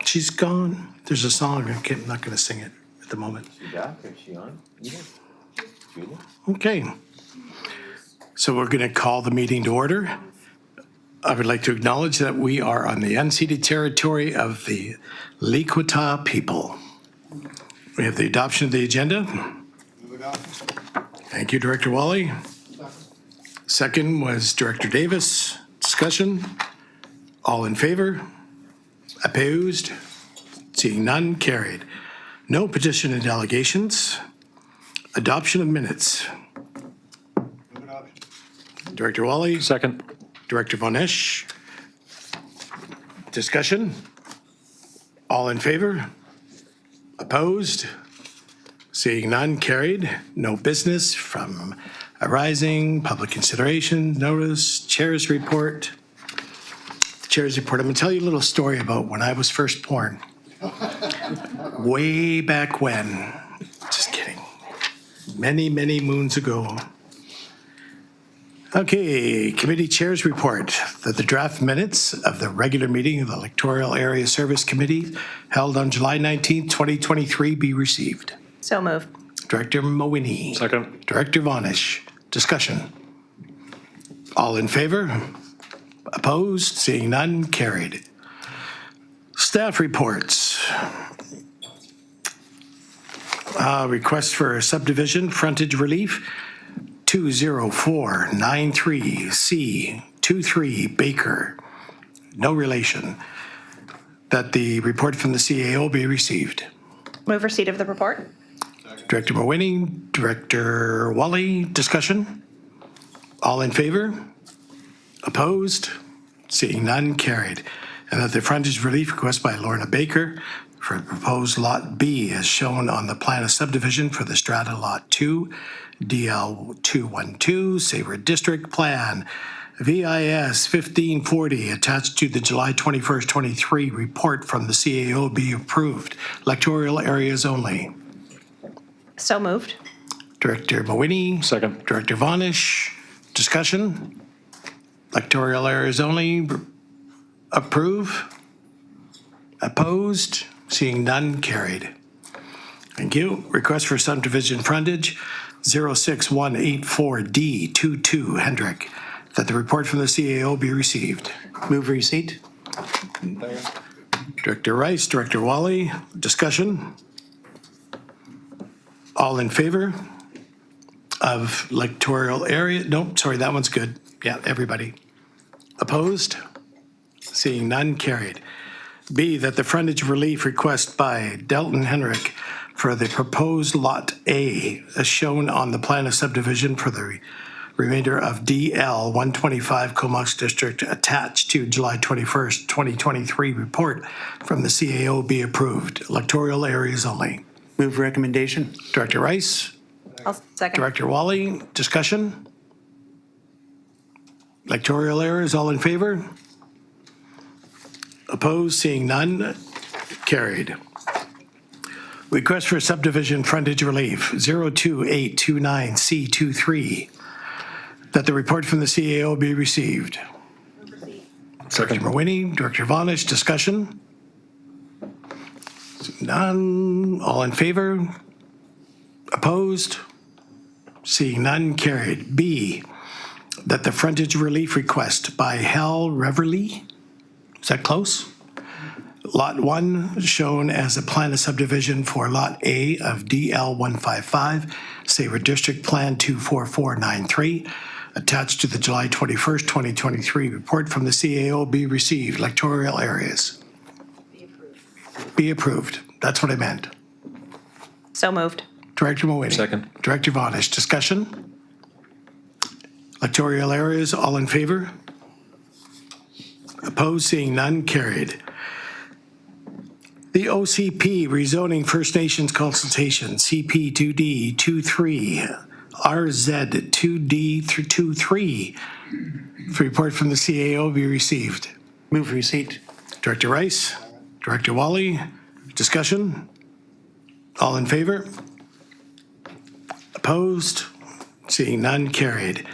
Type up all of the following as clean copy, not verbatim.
She's gone. There's a song. I'm not going to sing it at the moment. She back? Is she on? Yeah. Julie? Okay. So we're going to call the meeting to order. I would like to acknowledge that we are on the unceded territory of the Likwata people. We have the adoption of the agenda. Thank you, Director Wally. Second was Director Davis. Discussion. All in favor? Opposed? Seeing none, carried. No petition and delegations. Adoption of minutes. Director Wally. Second. Director Von Esch. Discussion. All in favor? Opposed? Seeing none, carried. No business from arising, public consideration, notice, chair's report. The chair's report. I'm going to tell you a little story about when I was first born. Way back when. Just kidding. Many, many moons ago. Okay, committee chair's report that the draft minutes of the regular meeting of the Electoral Area Service Committee held on July 19th, 2023 be received. So moved. Director Mowini. Second. Director Von Esch. Discussion. All in favor? Opposed? Seeing none, carried. Staff reports. Request for subdivision frontage relief 20493C23 Baker. No relation. That the report from the CAO be received. Move receipt of the report. Director Mowini, Director Wally, discussion? All in favor? Opposed? Seeing none, carried. And that the frontage relief request by Lorna Baker for proposed Lot B as shown on the plan of subdivision for the Strata Lot 2, DL 212, Sabre District Plan, VIS 1540, attached to the July 21st, 23 report from the CAO be approved. Electoral areas only. So moved. Director Mowini. Second. Director Von Esch. Discussion. Electoral areas only. Approve. Opposed. Seeing none, carried. Thank you. Request for subdivision frontage 06184D22 Hendrick. That the report from the CAO be received. Move receipt. Director Rice, Director Wally. Discussion. All in favor of electoral area? Nope, sorry, that one's good. Yeah, everybody. Opposed? Seeing none, carried. B, that the frontage relief request by Delton Henrik for the proposed Lot A as shown on the plan of subdivision for the remainder of DL 125 Comox District attached to July 21st, 2023 report from the CAO be approved. Electoral areas only. Move recommendation. Director Rice. I'll second. Director Wally, discussion? Electoral areas, all in favor? Opposed, seeing none, carried. Request for subdivision frontage relief 02829C23. That the report from the CAO be received. Director Mowini, Director Von Esch, discussion? None, all in favor? Opposed? Seeing none, carried. B, that the frontage relief request by Hal Reverly, is that close? Lot 1 shown as a plan of subdivision for Lot A of DL 155, Sabre District Plan 24493, attached to the July 21st, 2023 report from the CAO be received. Electoral areas. Be approved. That's what I meant. So moved. Director Mowini. Second. Director Von Esch, discussion? Electoral areas, all in favor? Opposed, seeing none, carried. The OCP rezoning First Nations consultation, CP2D 23, RZ 2D through 23. Report from the CAO be received. Move receipt. Director Rice, Director Wally, discussion? All in favor? Opposed? Seeing none, carried.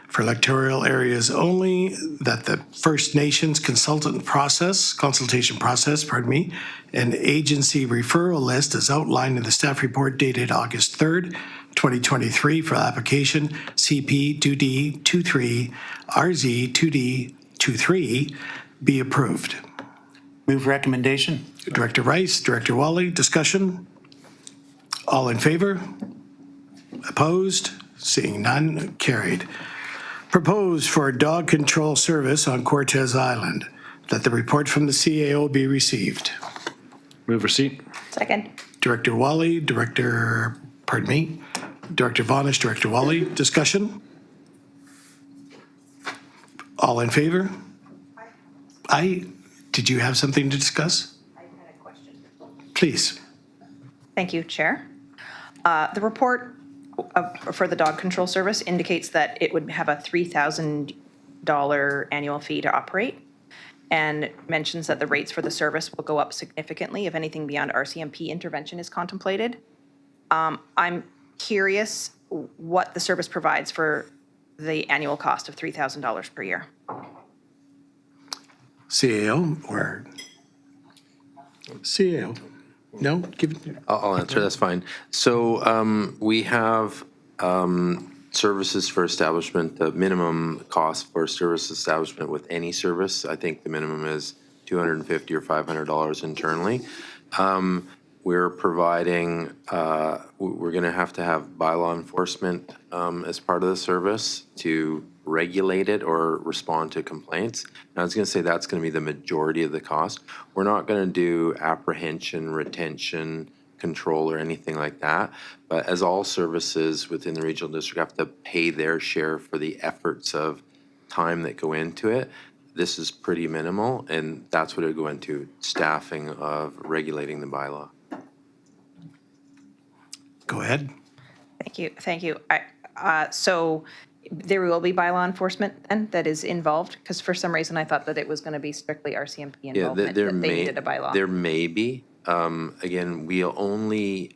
for electoral areas only, that the First Nations consultation process, and agency referral list as outlined in the staff report dated August 3rd, 2023 for application CP 2D23 RZ 2D23 be approved. Move recommendation. Director Rice, Director Wally, discussion? All in favor? Opposed? Seeing none, carried. Proposed for a dog control service on Cortez Island, that the report from the CAO be received. Move receipt. Second. Director Wally, Director Vonish, Director Wally, discussion? All in favor? Did you have something to discuss? I had a question. Please. Thank you, Chair. The report for the dog control service indicates that it would have a $3,000 annual fee to operate, and mentions that the rates for the service will go up significantly if anything beyond RCMP intervention is contemplated. I'm curious what the service provides for the annual cost of $3,000 per year. CAO or CAO? No? Give it. I'll answer, that's fine. So we have services for establishment, the minimum cost for service establishment with any service. I think the minimum is $250 or $500 internally. We're providing, we're going to have bylaw enforcement as part of the service to regulate it or respond to complaints. And I was going to say that's going to be the majority of the cost. We're not going to do apprehension, retention, control, or anything like that. But as all services within the regional district have to pay their share for the efforts of time that go into it, this is pretty minimal, and that's what it would go into, staffing of regulating the bylaw. Go ahead. Thank you. So there will be bylaw enforcement then that is involved? Because for some reason I thought that it was going to be strictly RCMP Yeah, involvement, there that they may, needed a bylaw. there may be. Again, we'll only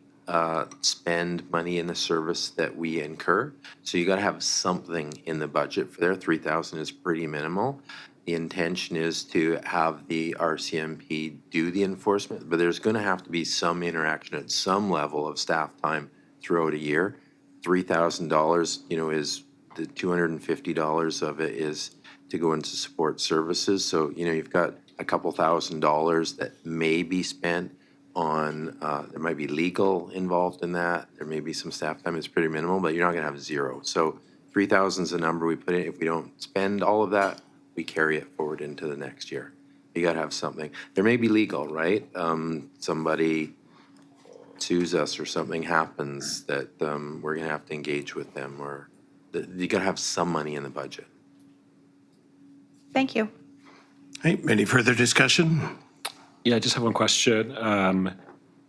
spend money in the service that we incur. So you got to have something in the budget for there. 3,000 is pretty minimal. The intention is to have the RCMP do the enforcement, but there's going to have to be some interaction at some level of staff time throughout a year. $3,000, is the $250 of it is to go into support services. So, you've got a couple $1,000s that may be spent on, there might be legal involved in that. There may be some staff time. It's pretty minimal, but you're not going to have zero. So 3,000 is the number we put in. If we don't spend all of that, we carry it forward into the next year. You got to have something. There may be legal, right? Somebody sues us or something happens that we're going to have to engage with them, or you got to have some money in the budget. Thank you. Hey, any further discussion? Yeah, I just have one question.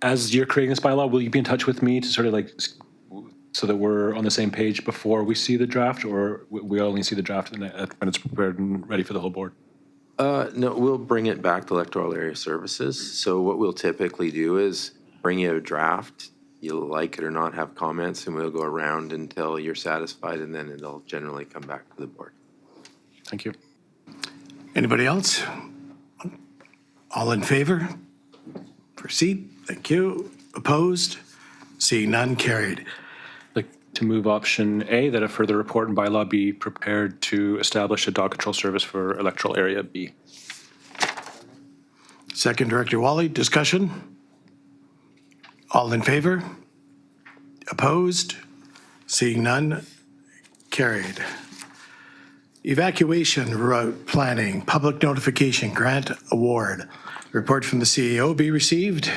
As you're creating this bylaw, will you be in touch with me to sort of so that we're on the same page before we see the draft, or we only see the draft when it's prepared and ready for the whole board? No, we'll bring it back to electoral area services. So what we'll typically do is bring you a draft. You'll like it or not, have comments, and we'll go around until you're satisfied, and then it'll generally come back to the board. Thank you. Anybody else? All in favor? Proceed. Thank you. Opposed? Seeing none, carried. I'd like to move option A, that a further report and bylaw be prepared to establish a dog control service for electoral area B. Second, Director Wally, discussion? All in favor? Opposed? Seeing none, carried. Evacuation route planning, public notification grant award. Report from the CEO be received.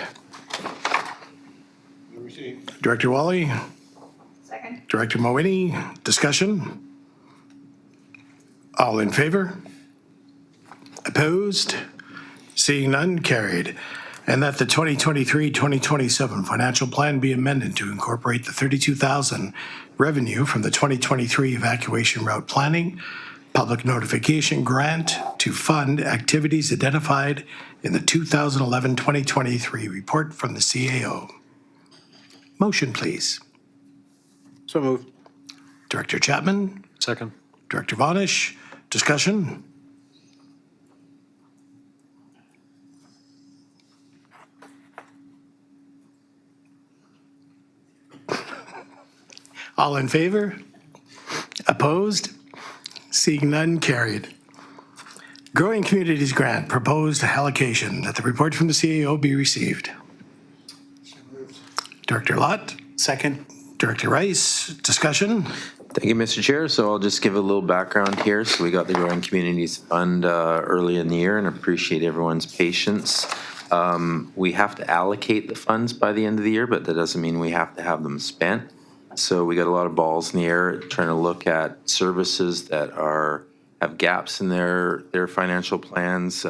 Director Wally, Second. Director Moini, discussion? All in favor? Opposed? Seeing none, carried. And that the 2023-2027 financial plan be amended to incorporate the $32,000 revenue from the 2023 evacuation route planning public notification grant to fund activities identified in the 2011-2023 report from the CAO. Motion, please. So moved. Director Chapman, Second. Director Vonish, discussion? All in favor? Opposed? Seeing none, carried. Growing Communities Grant, proposed allocation, that the report from the CAO be received. Director Lott, Second. Director Rice, discussion? Thank you, Mr. Chair. So I'll just give a little background here. So we got the Growing Communities Fund early in the year and appreciate everyone's patience. We have to allocate the funds by the end of the year, but that doesn't mean we have to have them spent. So we got a lot of balls in the air trying to look at services that have gaps in their financial plans,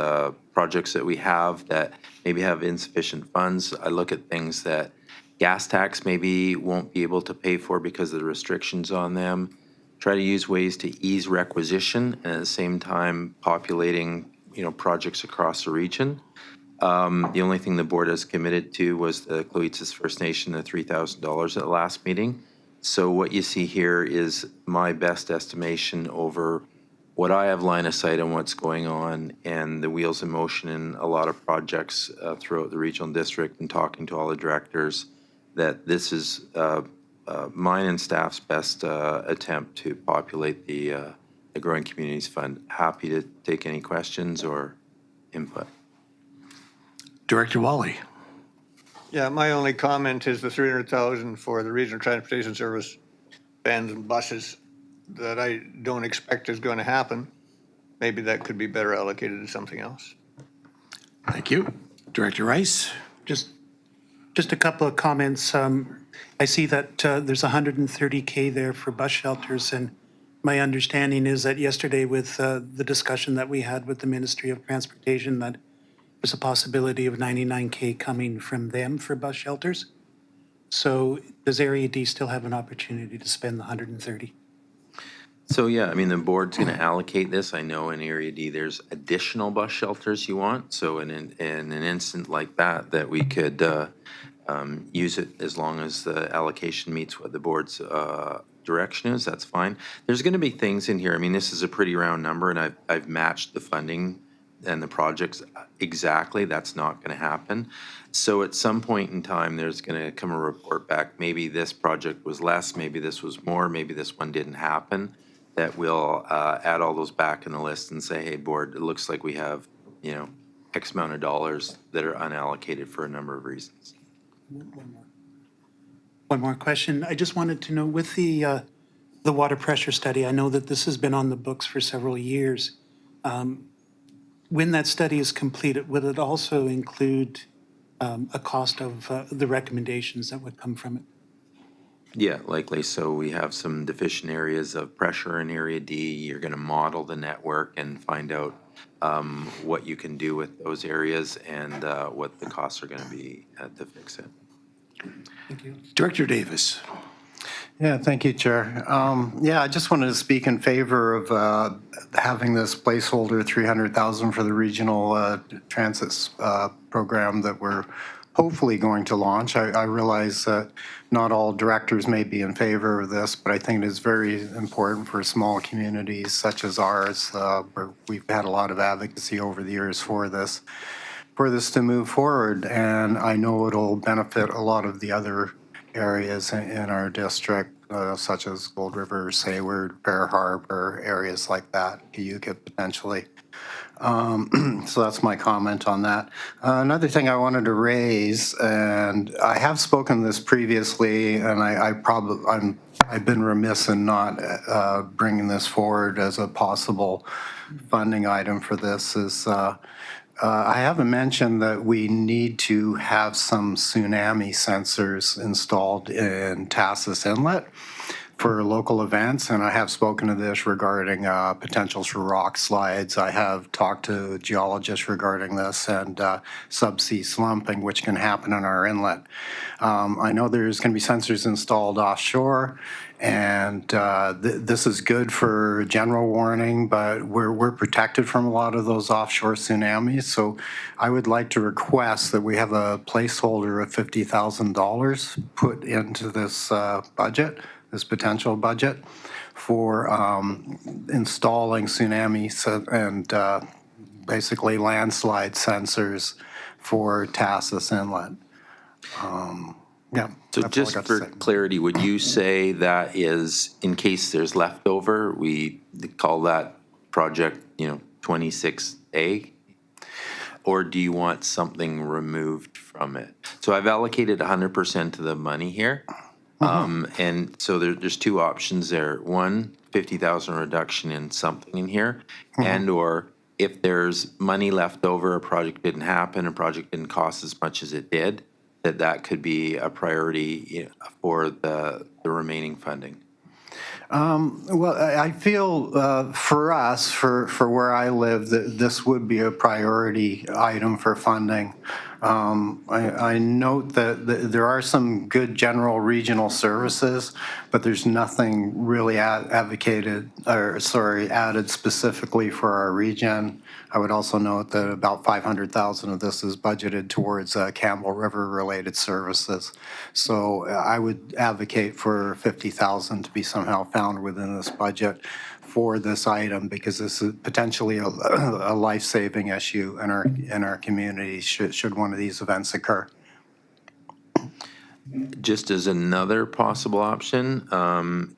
projects that we have that maybe have insufficient funds. I look at things that gas tax maybe won't be able to pay for because of the restrictions on them. Try to use ways to ease requisition and at the same time populating, projects across the region. The only thing the board has committed to was the Coetzee First Nation, the $3,000 at the last meeting. So what you see here is my best estimation over what I have line of sight on what's going on and the wheels in motion in a lot of projects throughout the regional district, and talking to all the directors, that this is mine and staff's best attempt to populate the Growing Communities Fund. Happy to take any questions or input. Director Wally. Yeah, my only comment is the 300,000 for the regional transportation service vans and buses that I don't expect is going to happen. Maybe that could be better allocated to something else. Thank you. Director Rice. Just a couple of comments. I see that there's 130K there for bus shelters, and my understanding is that yesterday with the discussion that we had with the Ministry of Transportation, that there's a possibility of 99K coming from them for bus shelters. So does Area D still have an opportunity to spend the 130? So yeah, I mean, the board's going to allocate this. I know in Area D, there's additional bus shelters you want. So in an instant like that we could use it as long as the allocation meets what the board's direction is, that's fine. There's going to be things in here. I mean, this is a pretty round number, and I've matched the funding and the projects exactly. That's not going to happen. So at some point in time, there's going to come a report back. Maybe this project was less, maybe this was more, maybe this one didn't happen. That we'll add all those back in the list and say, hey, board, it looks like we have, X amount of dollars that are unallocated for a number of reasons. One more question. I just wanted to know, with the water pressure study, I know that this has been on the books for several years. When that study is completed, will it also include a cost of the recommendations that would come from it? Yeah, likely. So we have some deficient areas of pressure in Area D. You're going to model the network and find out what you can do with those areas and what the costs are going to be to fix it. Thank you. Director Davis. Yeah, thank you, Chair. I just wanted to speak in favor of having this placeholder 300,000 for the regional transit program that we're hopefully going to launch. I realize that not all directors may be in favor of this, but I think it is very important for small communities such as ours, where we've had a lot of advocacy over the years for this to move forward. And I know it'll benefit a lot of the other areas in our district, such as Gold River, Sayward, Bear Harbor, areas like that, Cayuga potentially. So that's my comment on that. Another thing I wanted to raise, and I have spoken this previously, and I've been remiss in not bringing this forward as a possible funding item for this, is I haven't mentioned that we need to have some tsunami sensors installed in Tassus Inlet for local events, and I have spoken to this regarding potentials for rock slides. I have talked to geologists regarding this and subsea slumping, which can happen in our inlet. I know there's going to be sensors installed offshore, and this is good for general warning, but we're protected from a lot of those offshore tsunamis. So I would like to request that we have a placeholder of $50,000 put into this budget, this potential budget, for installing tsunami and basically landslide sensors for Tassus Inlet. Yeah. So that's all I just got to for say. clarity, would you say that is, in case there's leftover, we call that project, 26A? Or do you want something removed from it? So I've allocated 100% of the money here. And so there's two options there. One, 50,000 reduction in something in here, and or if there's money left over, a project didn't happen, a project didn't cost as much as it did, that could be a priority for the remaining funding. Well, I feel for us, for where I live, that this would be a priority item for funding. I note that there are some good general regional services, but there's nothing really added specifically for our region. I would also note that about 500,000 of this is budgeted towards Campbell River related services. So I would advocate for 50,000 to be somehow found within this budget for this item, because this is potentially a life-saving issue in our community should one of these events occur. Just as another possible option,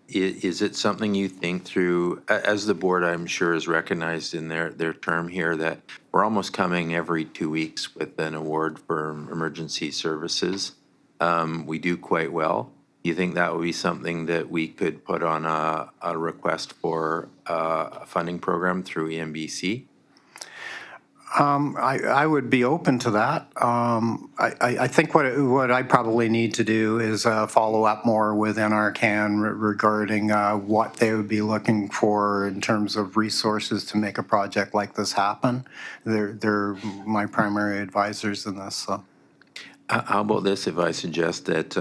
is it something you think through, as the board I'm sure is recognized in their term here, that we're almost coming every 2 weeks with an award for emergency services. We do quite well. Do you think that would be something that we could put on a request for a funding program through EMBC? I would be open to that. I think what I probably need to do is follow up more with NRCan regarding what they would be looking for in terms of resources to make a project like this happen. They're my primary advisors in this. So. How about this, if I suggest that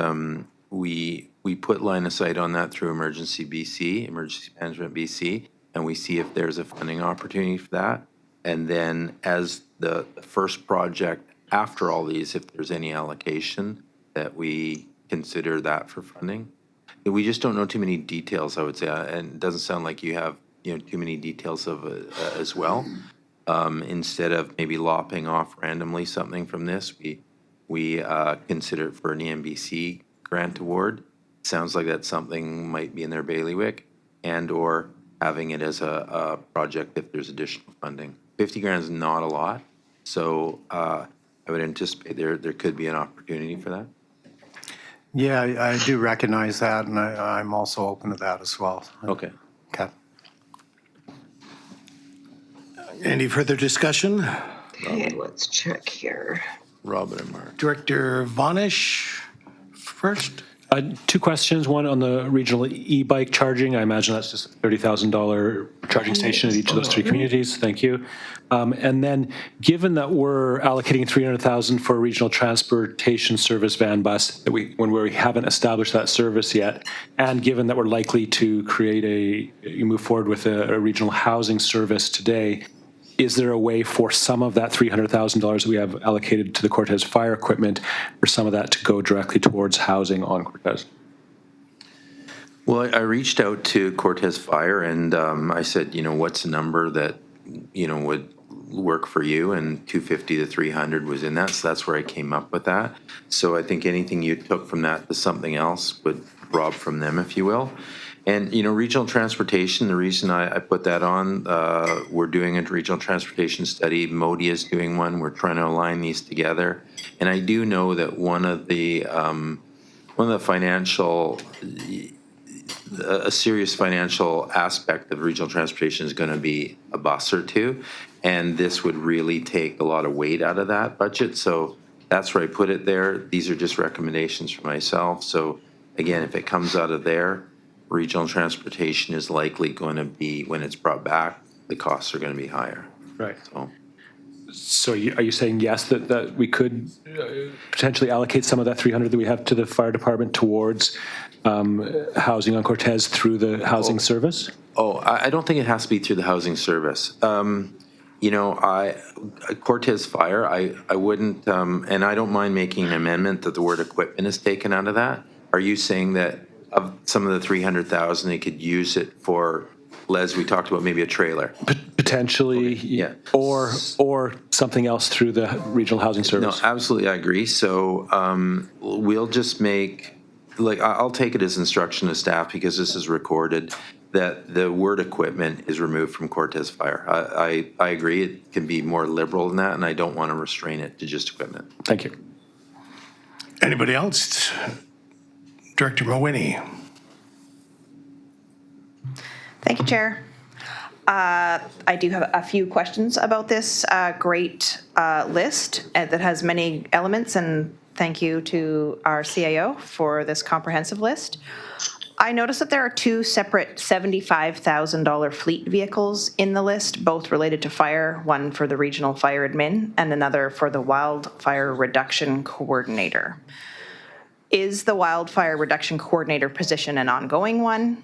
we put line of sight on that through Emergency Management BC, and we see if there's a funding opportunity for that. And then as the first project after all these, if there's any allocation, that we consider that for funding. We just don't know too many details, I would say, and it doesn't sound like you have too many details of it as well. Instead of maybe lopping off randomly something from this, we consider it for an EMBC grant award. Sounds like that's something might be in their bailiwick, and or having it as a project if there's additional funding. 50 grand is not a lot, so I would anticipate there could be an opportunity for that. Yeah, I do recognize that, and I'm also open to that as well. Okay. Okay. Any further discussion? Okay, let's check here. Robin and Mark. Director Vonish first. Two questions. One on the regional e-bike charging. I imagine that's just a $30,000 charging station at each of those three communities. Thank you. And then, given that we're allocating $300,000 for a regional transportation service van bus, that when we haven't established that service yet, and given that we're likely to move forward with a regional housing service today, is there a way for some of that $300,000 that we have allocated to the Cortez fire equipment, for some of that to go directly towards housing on Cortez? Well, I reached out to Cortez Fire and I said, what's a number that, would work for you? And 250 to 300 was in that. So that's where I came up with that. So I think anything you took from that to something else would rob from them, if you will. And, regional transportation, the reason I put that on, we're doing a regional transportation study. Modi is doing one. We're trying to align these together. And I do know that one of the financial, a serious financial aspect of regional transportation is going to be a bus or two. And this would really take a lot of weight out of that budget. So that's where I put it there. These are just recommendations for myself. So again, if it comes out of there, regional transportation is likely going to be, when it's brought back, the costs are going to be higher. Right. So are you saying yes, that we could potentially allocate some of that 300 that we have to the fire department towards housing on Cortez through the housing service? I don't think it has to be through the housing service. Cortez Fire, I wouldn't, and I don't mind making an amendment that the word equipment is taken out of that. Are you saying that of some of the 300,000, they could use it for, Les, we talked about maybe a trailer. Potentially, yeah. or something else through the regional housing No, service. absolutely, I agree. So we'll just make, like, I'll take it as instruction to staff because this is recorded, that the word equipment is removed from Cortez Fire. I agree, it can be more liberal than that, and I don't want to restrain it to just equipment. Thank you. Anybody else? Director Mawhinney. Thank you, Chair. I do have a few questions about this great list that has many elements, and thank you to our CAO for this comprehensive list. I noticed that there are two separate $75,000 fleet vehicles in the list, both related to fire, one for the regional fire admin and another for the wildfire reduction coordinator. Is the wildfire reduction coordinator position an ongoing one?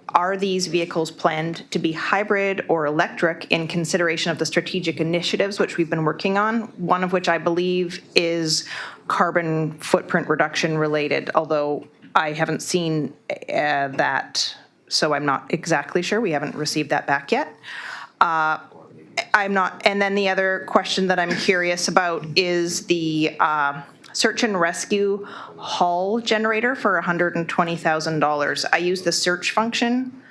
Are these vehicles planned to be hybrid or electric in consideration of the strategic initiatives which we've been working on, one of which I believe is carbon footprint reduction related, although I haven't seen that, so I'm not exactly sure. We haven't received that back yet. I'm not, and then the other question that I'm curious about is the search and rescue haul generator for $120,000. I use the search function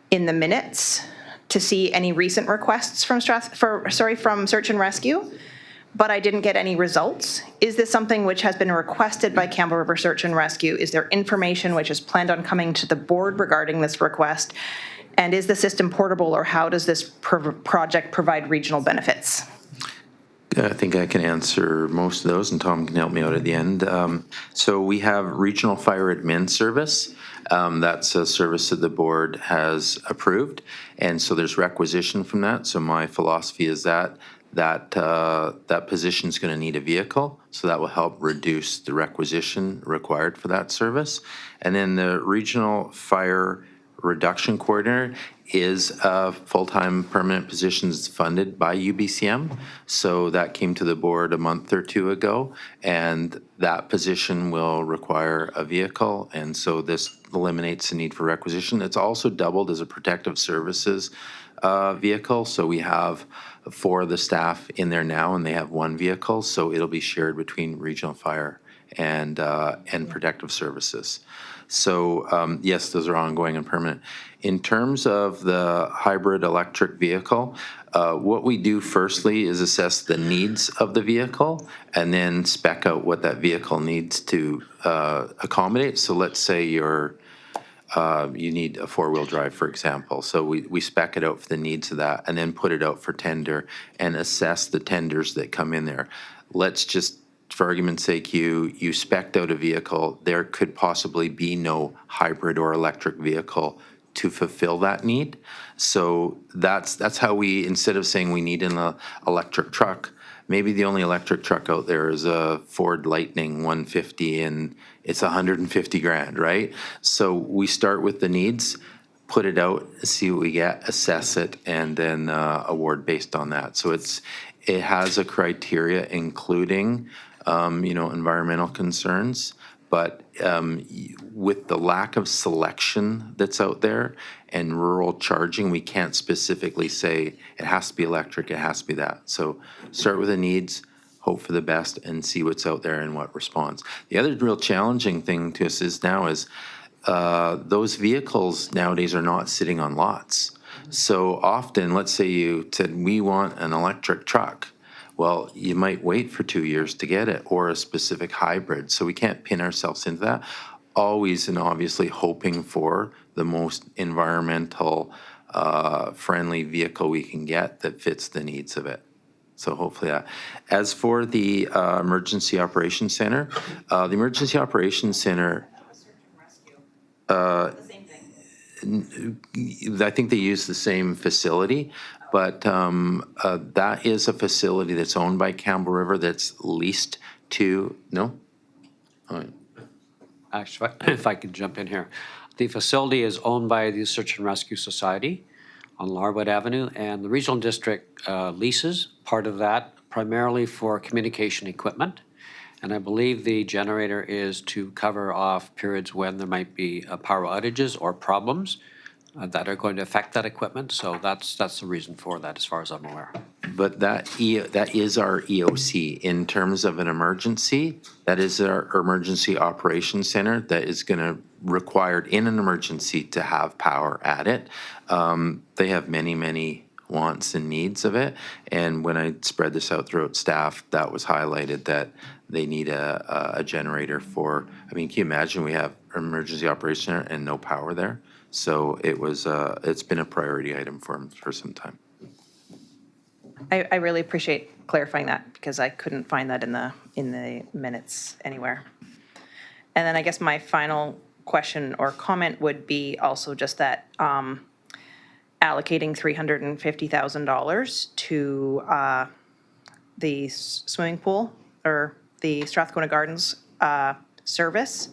in the minutes to see any recent requests from from search and rescue, but I didn't get any results. Is this something which has been requested by Campbell River Search and Rescue? Is there information which is planned on coming to the board regarding this request? And is the system portable, or how does this project provide regional benefits? I think I can answer most of those, and Tom can help me out at the end. So we have Regional Fire Admin Service. That's a service that the board has approved, and so there's requisition from that. So my philosophy is that position is going to need a vehicle, so that will help reduce the requisition required for that service. And then the Regional Fire Reduction Coordinator is a full-time permanent position funded by UBCM. So that came to the board a month or two ago, and that position will require a vehicle, and so this eliminates the need for requisition. It's also doubled as a protective services vehicle, so we have 4 of the staff in there now, and they have 1 vehicle, so it'll be shared between regional fire and protective services. So yes, those are ongoing and permanent. In terms of the hybrid electric vehicle, what we do firstly is assess the needs of the vehicle and then spec out what that vehicle needs to accommodate. So let's say you need a 4-wheel drive, for example. So we spec it out for the needs of that and then put it out for tender and assess the tenders that come in there. Let's just, for argument's sake, you spec'd out a vehicle, there could possibly be no hybrid or electric vehicle to fulfill that need. So that's how we, instead of saying we need an electric truck, maybe the only electric truck out there is a Ford Lightning 150 and it's 150 grand, right? So we start with the needs, put it out, see what we get, assess it, and then award based on that. So it has a criteria including environmental concerns, but with the lack of selection that's out there and rural charging, we can't specifically say it has to be electric, it has to be that. So start with the needs, hope for the best, and see what's out there and what responds. The other real challenging thing to us is those vehicles nowadays are not sitting on lots. So often, let's say you said, we want an electric truck. Well, you might wait for 2 years to get it, or a specific hybrid. So we can't pin ourselves into that. Always and obviously hoping for the most environmental friendly vehicle we can get that fits the needs of it. So hopefully that. As for the Emergency Operations Center, the Emergency Operations Center, I think they use the same facility, but that is a facility that's owned by Campbell River that's leased to, no? Actually, if I could jump in here. The facility is owned by the Search and Rescue Society on Larwood Avenue, and the Regional District leases part of that primarily for communication equipment. And I believe the generator is to cover off periods when there might be power outages or problems that are going to affect that equipment. So that's the reason for that, as far as I'm aware. But that is our EOC. In terms of an emergency, that is our emergency operations center that is going to required in an emergency to have power at it. They have many wants and needs of it. And when I spread this out throughout staff, that was highlighted that they need a generator for, I mean, can you imagine we have an emergency operations center and no power there? So it was, it's been a priority item for them for some time. I really appreciate clarifying that because I couldn't find that in the minutes anywhere. And then I guess my final question or comment would be also just that allocating $350,000 to the swimming pool or the Strathcona Gardens service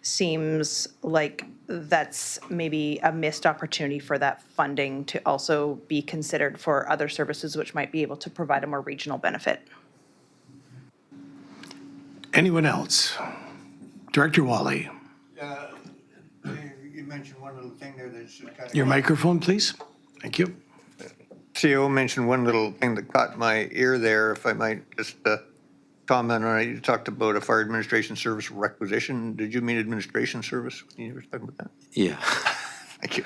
seems like that's maybe a missed opportunity for that funding to also be considered for other services which might be able to provide a more regional benefit. Anyone else? Director Wally, You mentioned one little thing there that's kind of. your microphone, please. Thank you. CEO mentioned one little thing that caught my ear there, if I might just comment on it. You talked about a fire administration service requisition. Did you mean administration service when you were talking about that? Yeah, Thank you.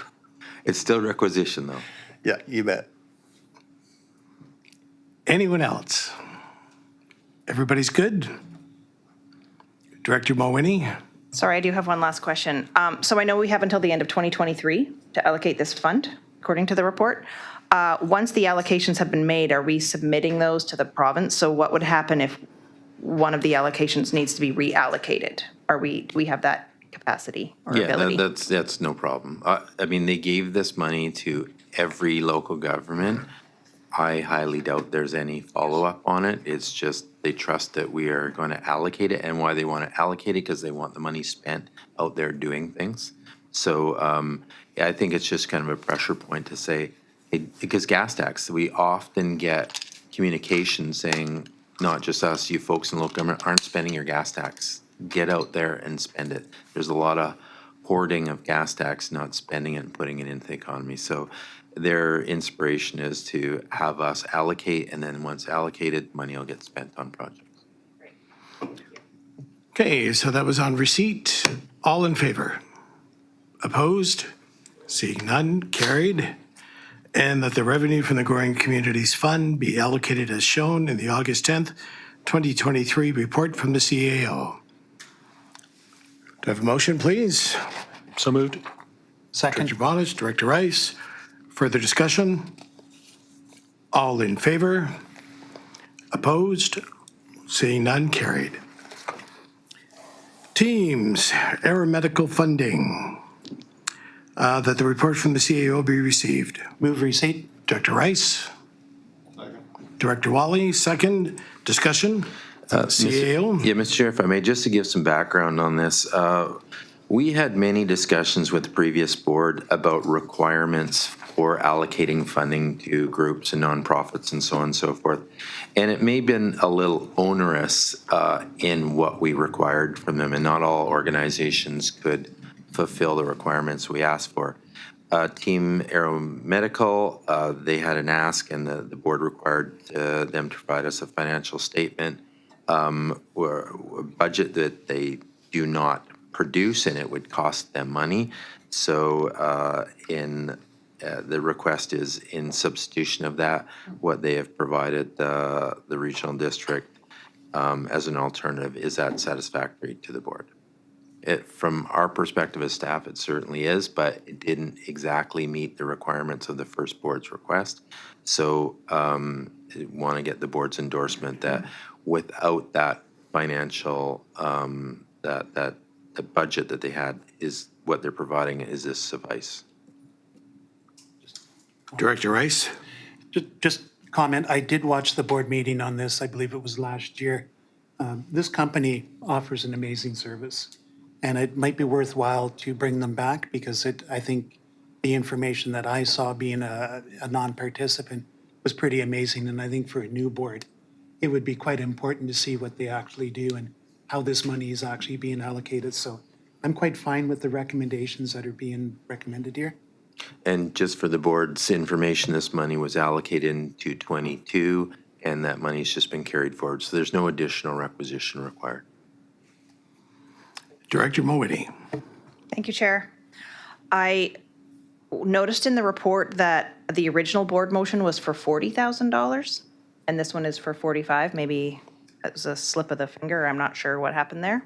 it's still requisition though. Yeah, you bet. Anyone else? Everybody's good? Director Mawhinney? Sorry, I do have one last question. So I know we have until the end of 2023 to allocate this fund, according to the report. Once the allocations have been made, are we submitting those to the province? So what would happen if one of the allocations needs to be reallocated? Do we have that capacity or ability? Yeah, that's no problem. I mean, they gave this money to every local government. I highly doubt there's any follow-up on it. It's just they trust that we are going to allocate it, and why they want to allocate it, because they want the money spent out there doing things. So yeah, I think it's just kind of a pressure point to say, hey, because gas tax, we often get communication saying, not just us, you folks in local government aren't spending your gas tax. Get out there and spend it. There's a lot of hoarding of gas tax, not spending it and putting it into the economy. So their inspiration is to have us allocate, and then once allocated, money will get spent on projects. Okay, so that was on receipt. All in favor? Opposed? Seeing none, carried. And that the revenue from the Growing Communities Fund be allocated as shown in the August 10th, 2023 report from the CAO. Do I have a motion, please? So moved. Second. Director Bonus, Director Rice. Further discussion? All in favor? Opposed? Seeing none, carried. Teams, aeromedical funding. That the report from the CAO be received. Move receipt. Director Rice? Director Wally, second. Discussion? CAO? Yeah, Mr. Chair, if I may, just to give some background on this, we had many discussions with the previous board about requirements for allocating funding to groups and nonprofits and so on and so forth. And it may have been a little onerous in what we required from them, and not all organizations could fulfill the requirements we asked for. Team Aeromedical, they had an ask, and the board required them to provide us a financial statement, or a budget that they do not produce, and it would cost them money. So the request is in substitution of that, what they have provided the regional district as an alternative. Is that satisfactory to the board? From our perspective as staff, it certainly is, but it didn't exactly meet the requirements of the first board's request. So I want to get the board's endorsement that without that financial, that the budget that they had is what they're providing, is this suffice? Director Rice? Just comment, I did watch the board meeting on this, I believe it was last year. This company offers an amazing service, and it might be worthwhile to bring them back, because I think the information that I saw being a non-participant was pretty amazing, and I think for a new board, it would be quite important to see what they actually do and how this money is actually being allocated. So I'm quite fine with the recommendations that are being recommended here. And just for the board's information, this money was allocated into 22, and that money's just been carried forward. So there's no additional requisition required. Director Moody. Thank you, Chair. I noticed in the report that the original board motion was for $40,000, and this one is for 45. Maybe it was a slip of the finger. I'm not sure what happened there.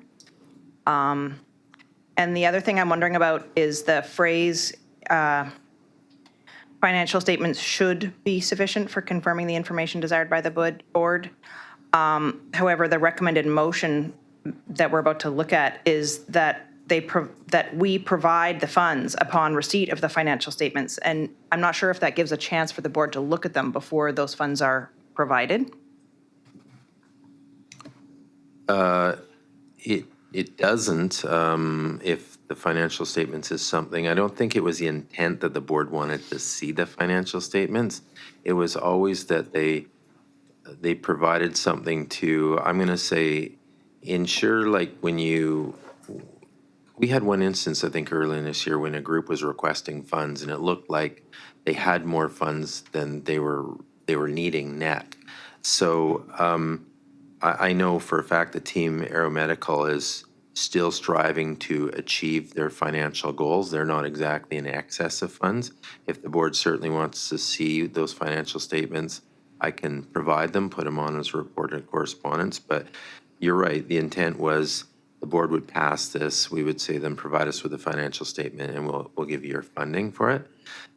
And the other thing I'm wondering about is the phrase, financial statements should be sufficient for confirming the information desired by the board. However, the recommended motion that we're about to look at is that that we provide the funds upon receipt of the financial statements. And I'm not sure if that gives a chance for the board to look at them before those funds are provided. It doesn't, if the financial statements is something, I don't think it was the intent that the board wanted to see the financial statements. It was always that they provided something to, I'm going to say, ensure, like when we had one instance, I think earlier this year, when a group was requesting funds and it looked like they had more funds than they were needing net. So I know for a fact the team Aeromedical is still striving to achieve their financial goals. They're not exactly in excess of funds. If the board certainly wants to see those financial statements, I can provide them, put them on as reported correspondence. But you're right, the intent was the board would pass this. We would say then provide us with a financial statement and we'll give you your funding for it.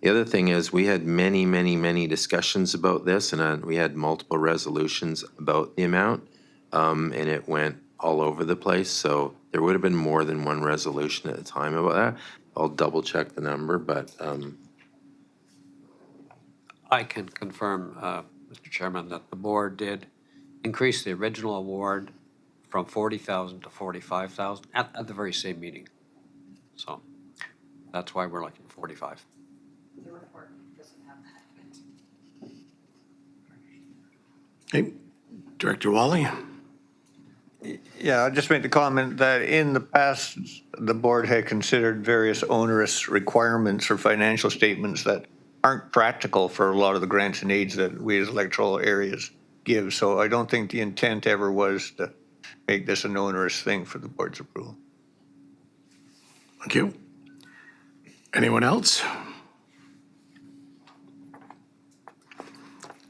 The other thing is we had many discussions about this, and we had multiple resolutions about the amount, and it went all over the place. So there would have been more than one resolution at the time about that. I'll double check the number, but I can confirm, Mr. Chairman, that the board did increase the original award from 40,000 to 45,000 at the very same meeting. So that's why we're looking at 45. The report doesn't have that. Okay. Director Wally. Yeah, I'll just make the comment that in the past, the board had considered various onerous requirements for financial statements that aren't practical for a lot of the grants and aids that we as electoral areas give. So I don't think the intent ever was to make this an onerous thing for the board's approval. Thank you. Anyone else?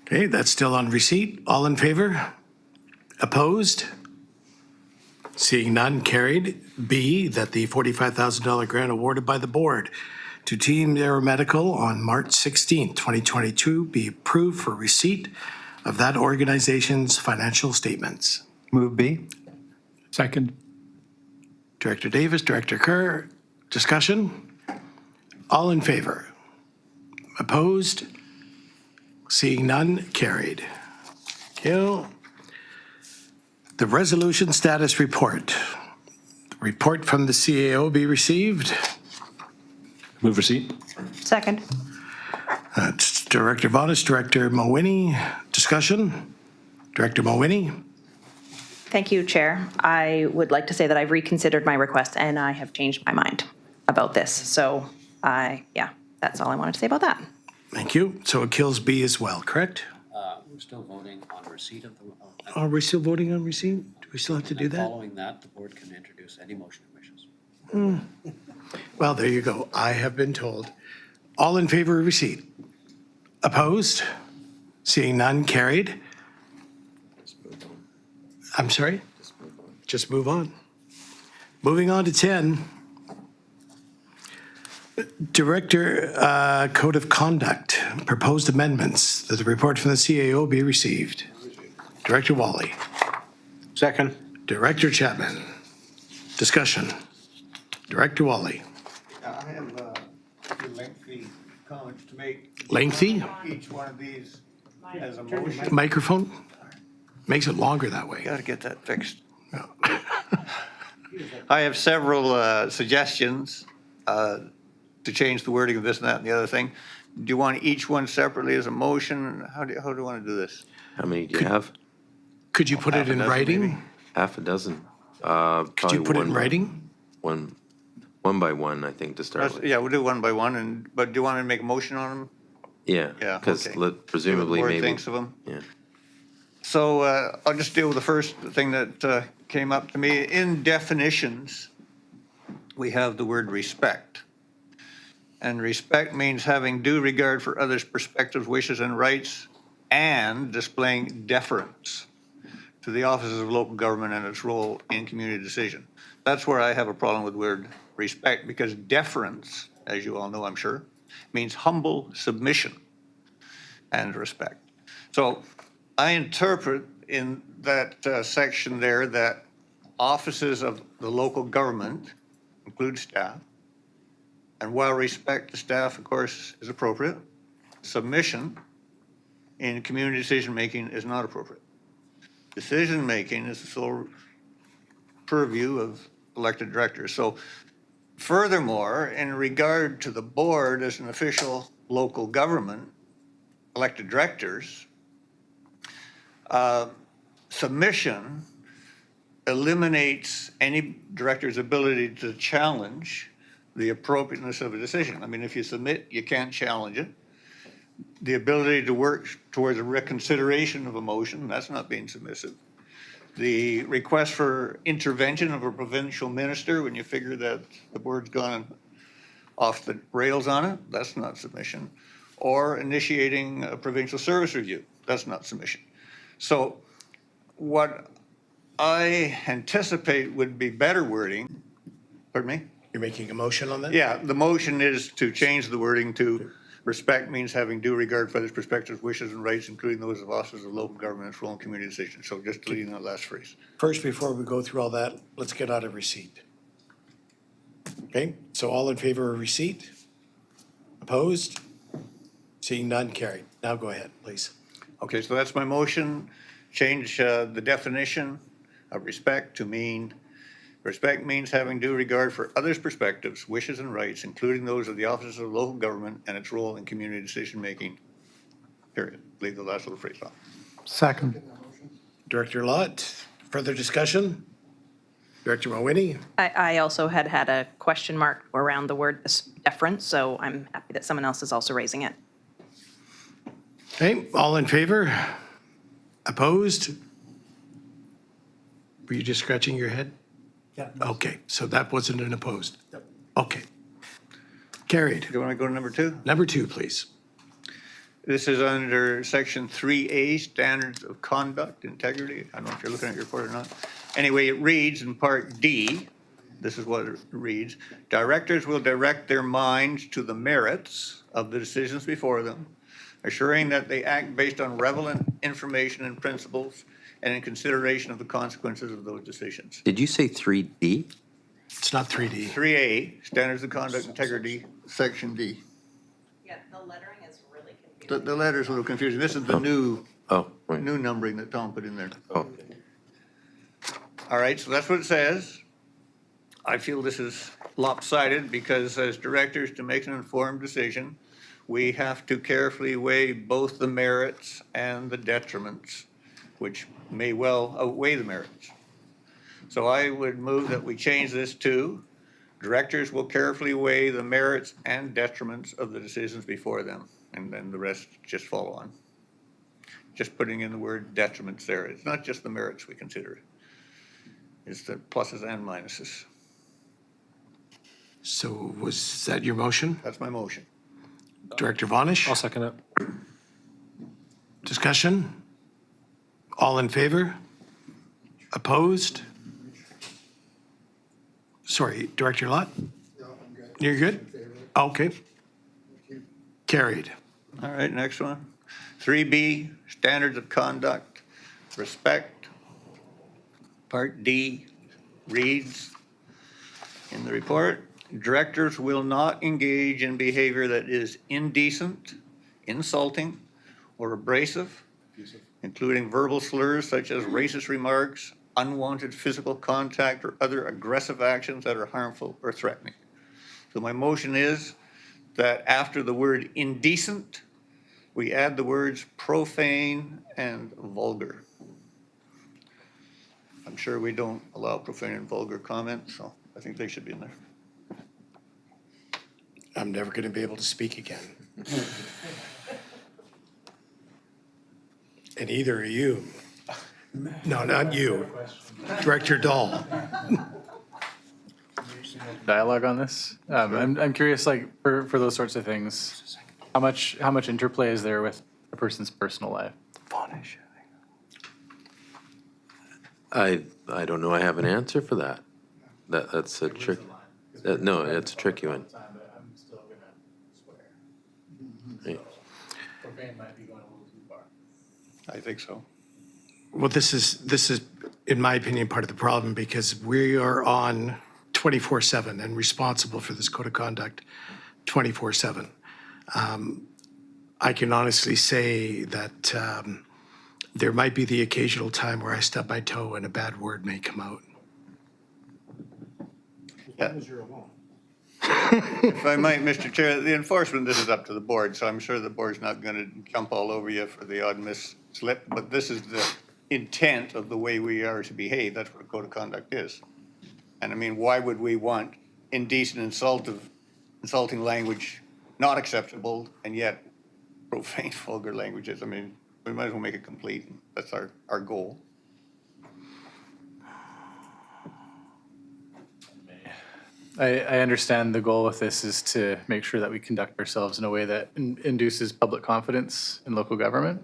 Okay, that's still on receipt. All in favor? Opposed? Seeing none, carried. B, that the $45,000 grant awarded by the board to Team Aeromedical on March 16th, 2022 be approved for receipt of that organization's financial statements. Move B. Second. Director Davis, Director Kerr, discussion? All in favor? Opposed? Seeing none, carried. Thank you. The resolution status report. The report from the CAO be received. Move receipt. Second. It's Director Vonis, Director Mawhinney, discussion? Director Mawhinney? Thank you, Chair. I would like to say that I've reconsidered my request and I have changed my mind about this. So yeah, that's all I wanted to say about that. Thank you. So it kills B as well, correct? We're still voting on receipt of the. Are we still voting on receipt? Do we still have to do that? Following that, the board can introduce any motion it wishes. Well, there you go. I have been told. All in favor of receipt? Opposed? Seeing none, carried. I'm sorry? Just move on. Moving on to 10. Director, Code of Conduct, proposed amendments that the report from the CAO be received. Director Wally. Second. Director Chapman. Discussion. Director Wally. I have a few lengthy comments to make. Lengthy? Each one of these as a motion. Microphone? Makes it longer that way. Got to get that fixed. I have several suggestions to change the wording of this and that and the other thing. Do you want each one separately as a motion? How do you want to do this? how many do you have? Could you put it in writing? Half a dozen. Could you put it in writing? One by one, I think, to start with. Yeah, we'll do one by one, but do you want me to make a motion on them? Yeah, Yeah, because okay. presumably See what the maybe. board thinks of them. Yeah. So I'll just deal with the first thing that came up to me. In definitions, we have the word respect. And respect means having due regard for others' perspectives, wishes, and rights, and displaying deference to the offices of local government and its role in community decision. That's where I have a problem with the word respect, because deference, as you all know, I'm sure, means humble submission and respect. So I interpret in that section there that offices of the local government include staff. And while respect to staff, of course, is appropriate, submission in community decision-making is not appropriate. Decision-making is the sole purview of elected directors. So furthermore, in regard to the board as an official local government, elected directors, submission eliminates any director's ability to challenge the appropriateness of a decision. I mean, if you submit, you can't challenge it. The ability to work towards a reconsideration of a motion, that's not being submissive. The request for intervention of a provincial minister when you figure that the board's gone off the rails on it, that's not submission. Or initiating a provincial service review, that's not submission. So what I anticipate would be better wording, pardon me? You're making a motion on that? Yeah, the motion is to change the wording to respect means having due regard for others' perspectives, wishes, and rights, including those of officers of local government and its role in community decisions. So just deleting that last phrase. First, before we go through all that, let's get out of receipt. Okay, so all in favor of receipt? Opposed? Seeing none, carried. Now go ahead, please. Okay, so that's my motion. Change the definition of respect to mean, respect means having due regard for others' perspectives, wishes, and rights, including those of the offices of local government and its role in community decision-making, period. Leave the last little phrase off. Second. Director Lott, further discussion? Director Mawhinney? I also had a question mark around the word deference, so I'm happy that someone else is also raising it. Okay, all in favor? Opposed? Were you just scratching your head? Yeah. Okay, so that wasn't an opposed? Okay. Carried. Do you want to go to number 2? Number 2, please. This is under section 3A, standards of conduct, integrity. I don't know if you're looking at your report or not. Anyway, it reads in part D, this is what it reads, directors will direct their minds to the merits of the decisions before them, assuring that they act based on relevant information and principles and in consideration of the consequences of those decisions. Did you say 3D? It's not 3D. 3A, standards of conduct, integrity, section D. Yeah, the lettering is really confusing. The letter's a little confusing. This is the new Oh, wait. numbering that Tom put in there. Oh, All right, so that's what it says. I feel this is lopsided because as directors, to make an informed decision, we have to carefully weigh both the merits and the detriments, which may well outweigh the merits. So I would move that we change this to, directors will carefully weigh the merits and detriments of the decisions before them, and then the rest just follow on. Just putting in the word detriments there. It's not just the merits we consider. It's the pluses and minuses. So was that your motion? That's my motion. Director Vonish? I'll second it. Discussion? All in favor? Opposed? Sorry, Director Lott? You're good? Okay. Carried. All right, next one. 3B, standards of conduct, respect. Part D reads in the report, directors will not engage in behavior that is indecent, insulting, or abrasive, including verbal slurs such as racist remarks, unwanted physical contact, or other aggressive actions that are harmful or threatening. So my motion is that after the word indecent, we add the words profane and vulgar. I'm sure we don't allow profane and vulgar comments, so I think they should be in there. I'm never going to be able to speak again. And either are you. No, not you. Director Dahl. Dialogue on this. I'm curious, like, for those sorts of things, how much interplay is there with a person's personal life? I don't know, I have an answer for that. That's a trick, no, it's a tricky one. Right. I think so. Well, this is, in my opinion, part of the problem because we are on 24/7 and responsible for this code of conduct 24/7. I can honestly say that there might be the occasional time where I stub my toe and a bad word may come out. If I might, Mr. Chair, the enforcement, this is up to the board, so I'm sure the board's not going to jump all over you for the odd miss-slip, but this is the intent of the way we are to behave. That's what a code of conduct is. And I mean, why would we want indecent, insulting language not acceptable, and yet profane, vulgar languages? I mean, we might as well make it complete. That's our goal. I understand the goal with this is to make sure that we conduct ourselves in a way that induces public confidence in local government.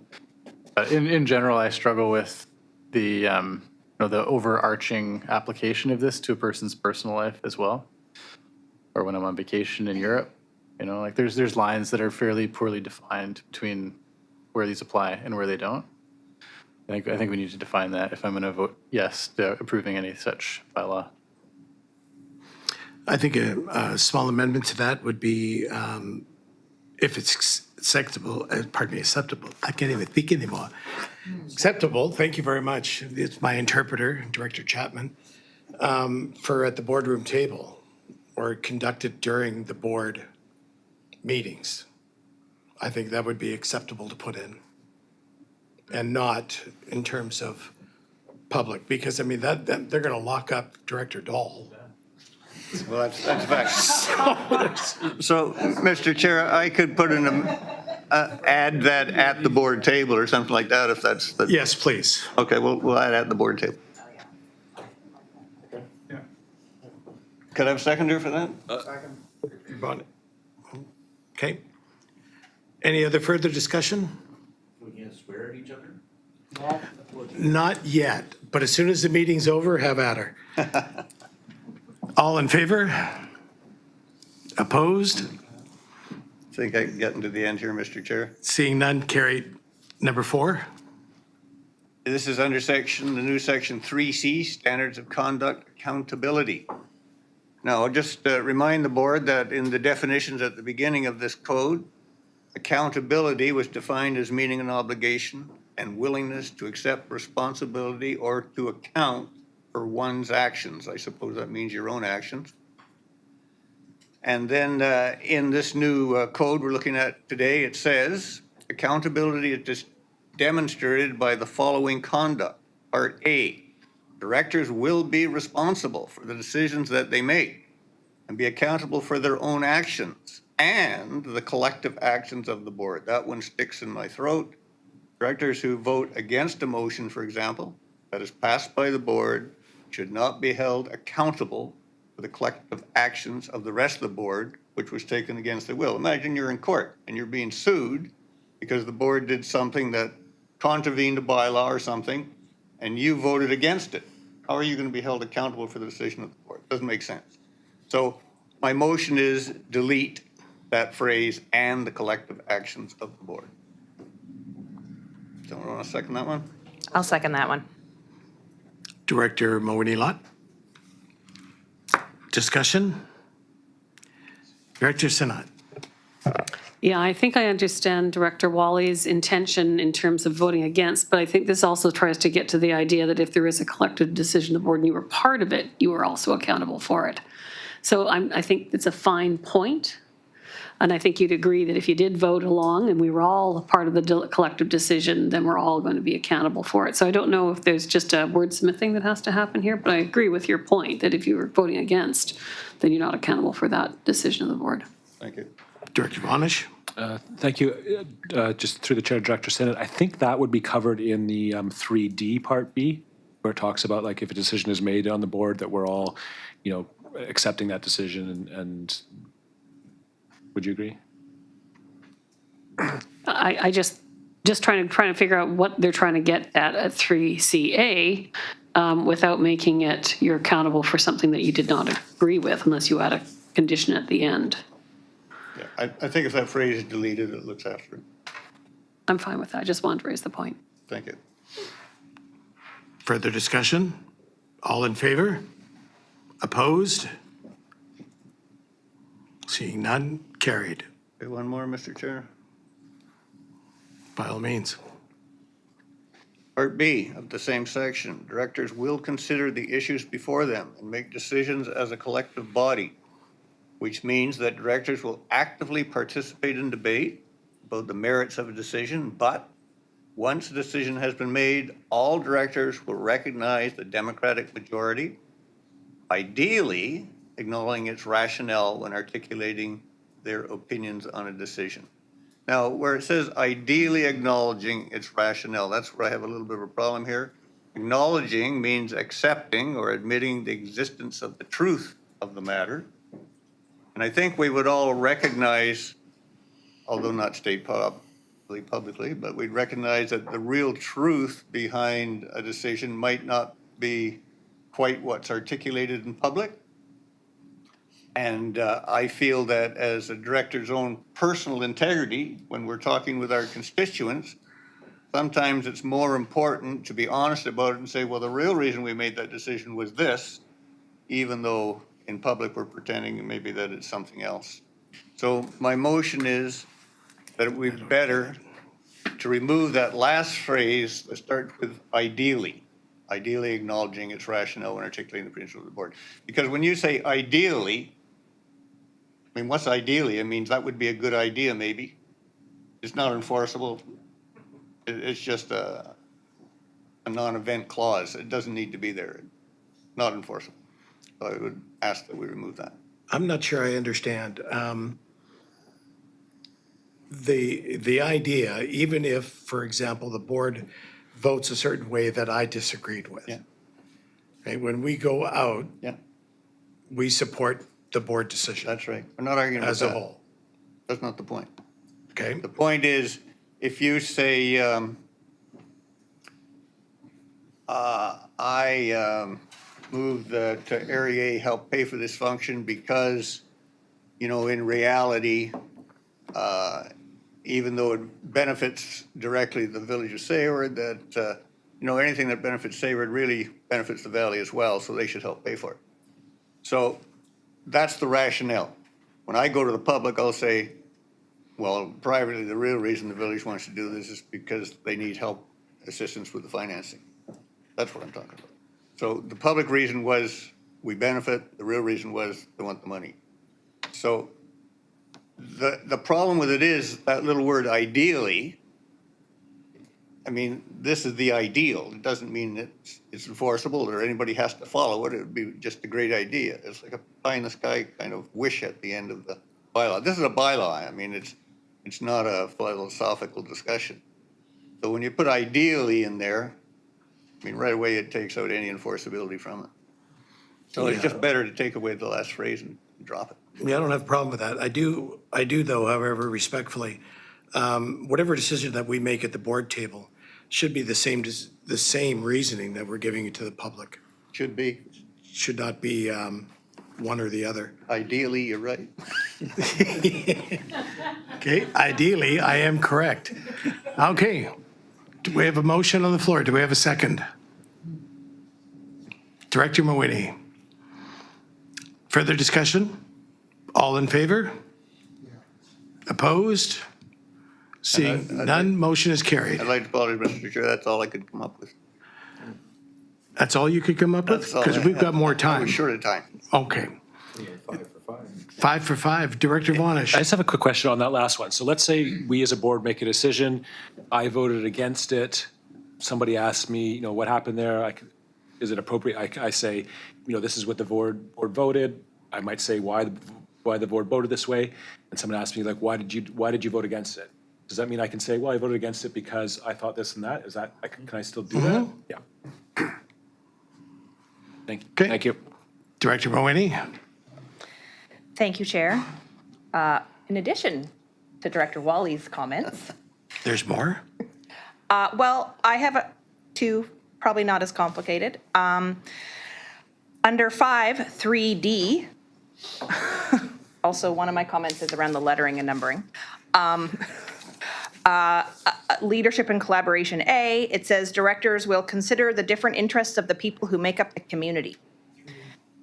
But in general, I struggle with the the overarching application of this to a person's personal life as well. Or when I'm on vacation in Europe, like there's lines that are fairly poorly defined between where these apply and where they don't. I think we need to define that if I'm going to vote yes to approving any such bylaw. I think a small amendment to that would be if it's acceptable, acceptable. I can't even speak anymore. Acceptable, thank you very much. It's my interpreter, Director Chapman, for at the boardroom table or conducted during the board meetings. I think that would be acceptable to put in. And not in terms of public, because I mean, that they're gonna lock up Director Dahl. Well, that's fact. So, Mr. Chair, I could put in add that at the board table or something like that if that's the. Yes, please. Okay, we'll add at the board table. Could I have a seconder for that? Second. Okay. Any other further discussion? We can't swear at each other? Not yet, but as soon as the meeting's over, have at her. All in favor? Opposed? I think I can get into the end here, Mr. Chair. Seeing none, carried. Number 4. This is under the new section 3C, Standards of Conduct Accountability. Now, I'll just remind the board that in the definitions at the beginning of this code, accountability was defined as meaning an obligation and willingness to accept responsibility or to account for one's actions. I suppose that means your own actions. And then in this new code we're looking at today, it says accountability is demonstrated by the following conduct. Part A, directors will be responsible for the decisions that they make and be accountable for their own actions and the collective actions of the board. That one sticks in my throat. Directors who vote against a motion, for example, that is passed by the board should not be held accountable for the collective actions of the rest of the board, which was taken against their will. Imagine you're in court and you're being sued because the board did something that contravened a bylaw or something, and you voted against it. How are you going to be held accountable for the decision of the board? Doesn't make sense. So my motion is delete that phrase and the collective actions of the board. Someone want to second that one? I'll second that one. Director Moini-Lott. Discussion? Director Sinat. Yeah, I think I understand Director Wally's intention in terms of voting against, but I think this also tries to get to the idea that if there is a collective decision of the board and you were part of it, you are also accountable for it. So I think it's a fine point. And I think you'd agree that if you did vote along and we were all a part of the collective decision, then we're all going to be accountable for it. So I don't know if there's just a wordsmithing that has to happen here, but I agree with your point that if you were voting against, then you're not accountable for that decision of the board. Thank you. Director Bonish? Thank you. Just through the chair, Director Sinnott, I think that would be covered in the 3D Part B, where it talks about like if a decision is made on the board that we're all, accepting that decision and would you agree? I just trying to figure out what they're trying to get at 3CA without making it you're accountable for something that you did not agree with unless you add a condition at the end. Yeah, I think if that phrase is deleted, it looks after it. I'm fine with that. I just wanted to raise the point. Thank you. Further discussion? All in favor? Opposed? Seeing none, carried. Okay, one more, Mr. Chair. By all means. Part B of the same section, directors will consider the issues before them and make decisions as a collective body, which means that directors will actively participate in debate about the merits of a decision, but once a decision has been made, all directors will recognize the democratic majority, ideally acknowledging its rationale when articulating their opinions on a decision. Now, where it says ideally acknowledging its rationale, that's where I have a little bit of a problem here. Acknowledging means accepting or admitting the existence of the truth of the matter. And I think we would all recognize, although not state publicly, but we'd recognize that the real truth behind a decision might not be quite what's articulated in public. And I feel that as a director's own personal integrity, when we're talking with our constituents, sometimes it's more important to be honest about it and say, well, the real reason we made that decision was this, even though in public we're pretending maybe that it's something else. So my motion is that it would be better to remove that last phrase that starts with ideally acknowledging its rationale when articulating the principles of the board. Because when you say ideally, I mean, what's ideally? It means that would be a good idea, maybe. It's not enforceable. It's just a non-event clause. It doesn't need to be there. Not enforceable. So I would ask that we remove that. I'm not sure I understand. The idea, even if, for example, the board votes a certain way that I disagreed with. Yeah. Okay, when we go out, Yeah, we support the board decision that's right. We're not arguing about as a that. whole, That's not the point. okay? The point is, if you say, I move that Area A help pay for this function because, in reality, even though it benefits directly the village of Sayward, that, anything that benefits Sayward really benefits the valley as well, so they should help pay for it. So that's the rationale. When I go to the public, I'll say, well, privately, the real reason the village wants to do this is because they need help, assistance with the financing. That's what I'm talking about. So the public reason was we benefit, the real reason was they want the money. So the problem with it is that little word ideally, I mean, this is the ideal. It doesn't mean it's enforceable or anybody has to follow it. It would be just a great idea. It's like a pie in the sky kind of wish at the end of the bylaw. This is a bylaw. I mean, it's not a philosophical discussion. So when you put ideally in there, I mean, right away it takes out any enforceability from it. So it's just better to take away the last phrase and drop it. Yeah, I don't have a problem with that. I do though, however, respectfully, whatever decision that we make at the board table should be the same reasoning that we're giving it to the public. Should be. Should not be one or the other. Ideally, you're right. Okay, ideally, I am correct. Okay, do we have a motion on the floor? Do we have a second? Director Mawhinney. Further discussion? All in favor? Opposed? Seeing none, motion is carried. I'd like to apologize, Mr. Chair. That's all I could come up with. That's all you could come up with? That's all Because I we've had. got more I time. was short of time. Okay. 5 for 5. Director I Wanish. just have a quick question on that last one. So let's say we as a board make a decision, I voted against it, somebody asks me, you know, what happened there? Is it appropriate? I say, you know, this is what the board voted. I might say why the board voted this way. And someone asks me like, why did you vote against it? Does that mean I can say, well, I voted against it because I thought this and that? Is that, can I still do that? Yeah. Thank you. Okay. Thank you. Director Moini. Thank you, Chair. In addition to Director Wally's comments, There's more? well, I have two, probably not as complicated. Under 5(3)D, also one of my comments is around the lettering and numbering. Leadership and collaboration A, it says directors will consider the different interests of the people who make up the community.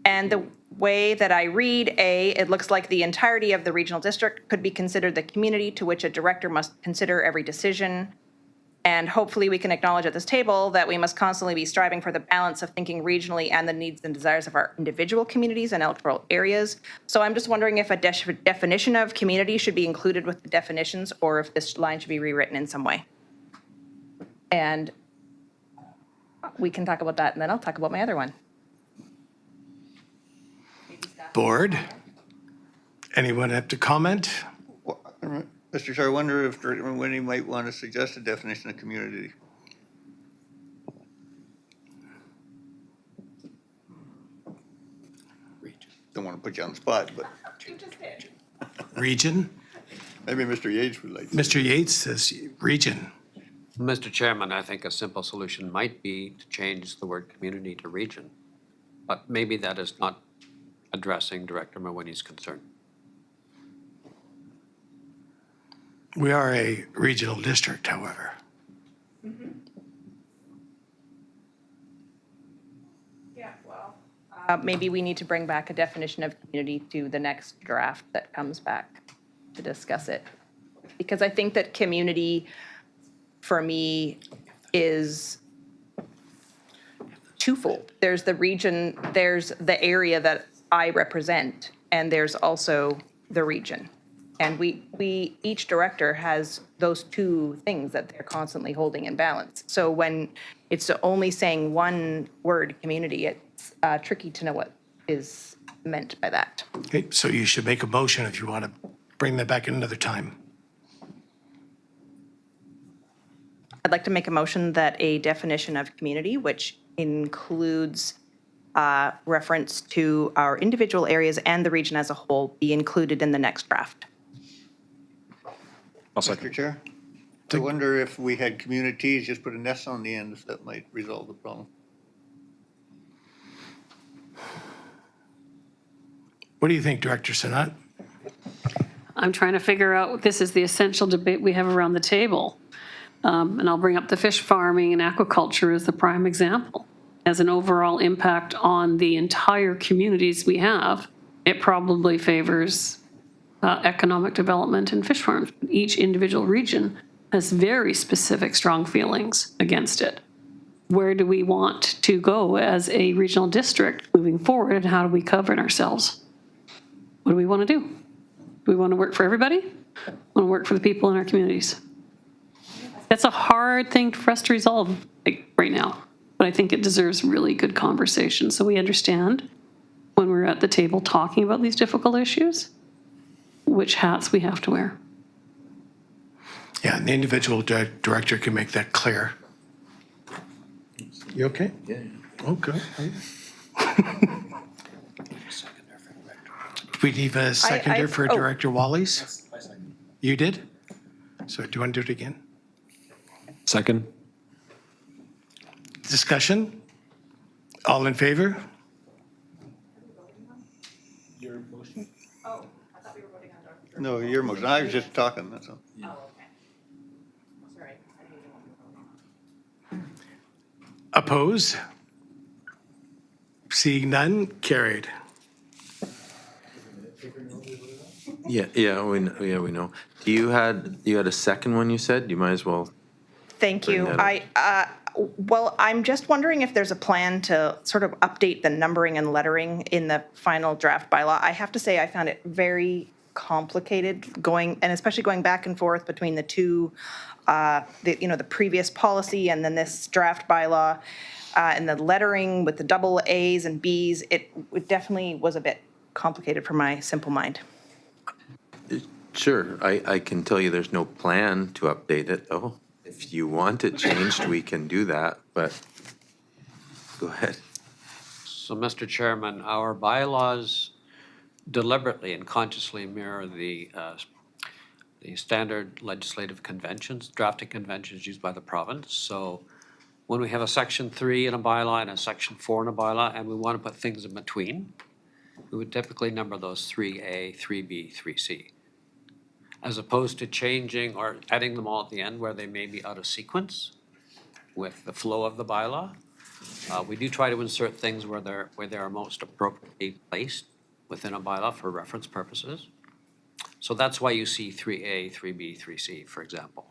And the way that I read A, it looks like the entirety of the regional district could be considered the community to which a director must consider every decision. And hopefully we can acknowledge at this table that we must constantly be striving for the balance of thinking regionally and the needs and desires of our individual communities and electoral areas. So I'm just wondering if a definition of community should be included with the definitions or if this line should be rewritten in some way. And we can talk about that and then I'll talk about my other one. Board. Anyone have to comment? Mr. Chair, I wonder if Director Winnie might want to suggest a definition of community. Don't want to put you on the spot, but Region. maybe Mr. Yates would like to. Mr. Yates says region. Mr. Chairman, I think a simple solution might be to change the word community to region. But maybe that is not addressing Director Mawini's concern. We are a regional district, however. Yeah, well. Maybe we need to bring back a definition of community to the next draft that comes back to discuss it. Because I think that community, for me, is twofold. There's the region, there's the area that I represent, and there's also the region. And we each director has those two things that they're constantly holding in balance. So when it's only saying one word, community, it's tricky to know what is meant by that. Okay, so you should make a motion if you want to bring that back at another time. I'd like to make a motion that a definition of community, which includes reference to our individual areas and the region as a whole, be included in the next draft. I'll second. Mr. Chair, I wonder if we had communities, just put an S on the end, if that might resolve the problem. What do you think, Director Sanat? I'm trying to figure out, this is the essential debate we have around the table. And I'll bring up the fish farming and aquaculture as the prime example. As an overall impact on the entire communities we have, it probably favors economic development and fish farms. Each individual region has very specific, strong feelings against it. Where do we want to go as a regional district moving forward, and how do we govern ourselves? What do we want to do? Do we want to work for everybody? Want to work for the people in our communities? That's a hard thing for us to resolve right now, but I think it deserves really good conversation so we understand when we're at the table talking about these difficult issues, which hats we have to wear. Yeah, and the individual director can make that clear. You okay? Yeah. Okay. We need a seconder for oh. Director Wally's? You did? So do you want to do it again? Second. Discussion? All in favor? No, your motion, I was just talking, that's all. Oppose? Seeing none, carried. Yeah, we know. You had a second one you said? You might as well. Thank Bring you. that up. Well, I'm just wondering if there's a plan to sort of update the numbering and lettering in the final draft bylaw. I have to say, I found it very complicated going, and especially going back and forth between the two, the previous policy and then this draft bylaw, and the lettering with the double A's and B's. It definitely was a bit complicated for my simple mind. Sure, I can tell you there's no plan to update it, though. If you want it changed, we can do that, but go ahead. So, Mr. Chairman, our bylaws deliberately and consciously mirror the standard legislative conventions, drafting conventions used by the province. So when we have a section 3 in a bylaw and a section 4 in a bylaw, and we want to put things in between, we would typically number those 3A, 3B, 3C, as opposed to changing or adding them all at the end where they may be out of sequence with the flow of the bylaw. We do try to insert things where they are most appropriately placed within a bylaw for reference purposes. So that's why you see 3A, 3B, 3C, for example.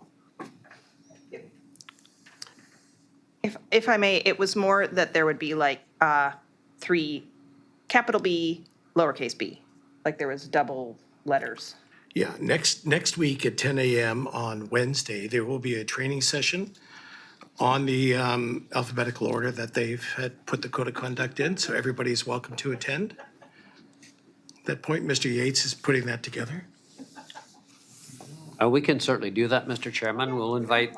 If I may, it was more that there would be like 3 capital B, lowercase b, like there was double letters. Yeah, next week at 10 a.m. on Wednesday, there will be a training session on the alphabetical order that they've had put the code of conduct in, so everybody's welcome to attend. At that point, Mr. Yates is putting that together. We can certainly do that, Mr. Chairman. We'll invite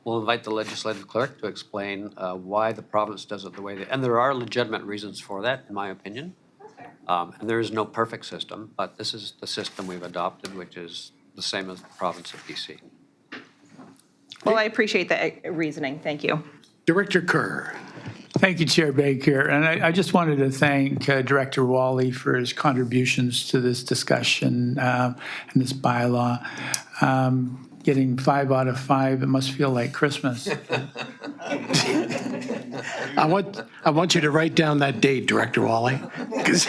the legislative clerk to explain why the province does it the way they, and there are legitimate reasons for that, in my opinion. And there is no perfect system, but this is the system we've adopted, which is the same as the province of BC. Well, I appreciate the reasoning. Thank you. Director Kerr. Thank you, Chair Baker. And I just wanted to thank Director Wally for his contributions to this discussion and this bylaw. Getting 5 out of 5, it must feel like Christmas. I want you to write down that date, Director Wally. 'Cause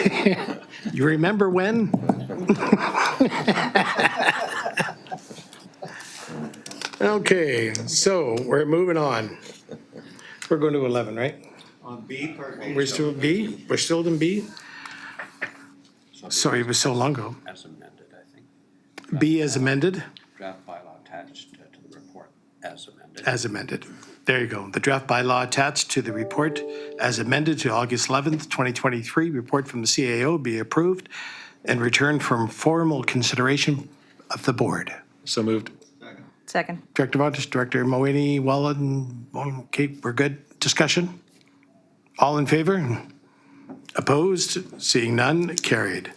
you remember when? Okay, so we're moving on. We're going to 11, right? On B, pardon me. We're still B? We're still in B? Sorry, it was so long ago. As amended, I think. B as amended? Draft bylaw attached to the report as amended. As amended. There you go. The draft bylaw attached to the report as amended to August 11th, 2023, report from the CAO be approved and returned from formal consideration of the board. So moved. Second. Director Vontas, Director Moini, Wallen, okay, we're good. Discussion? All in favor? Opposed? Seeing none, carried.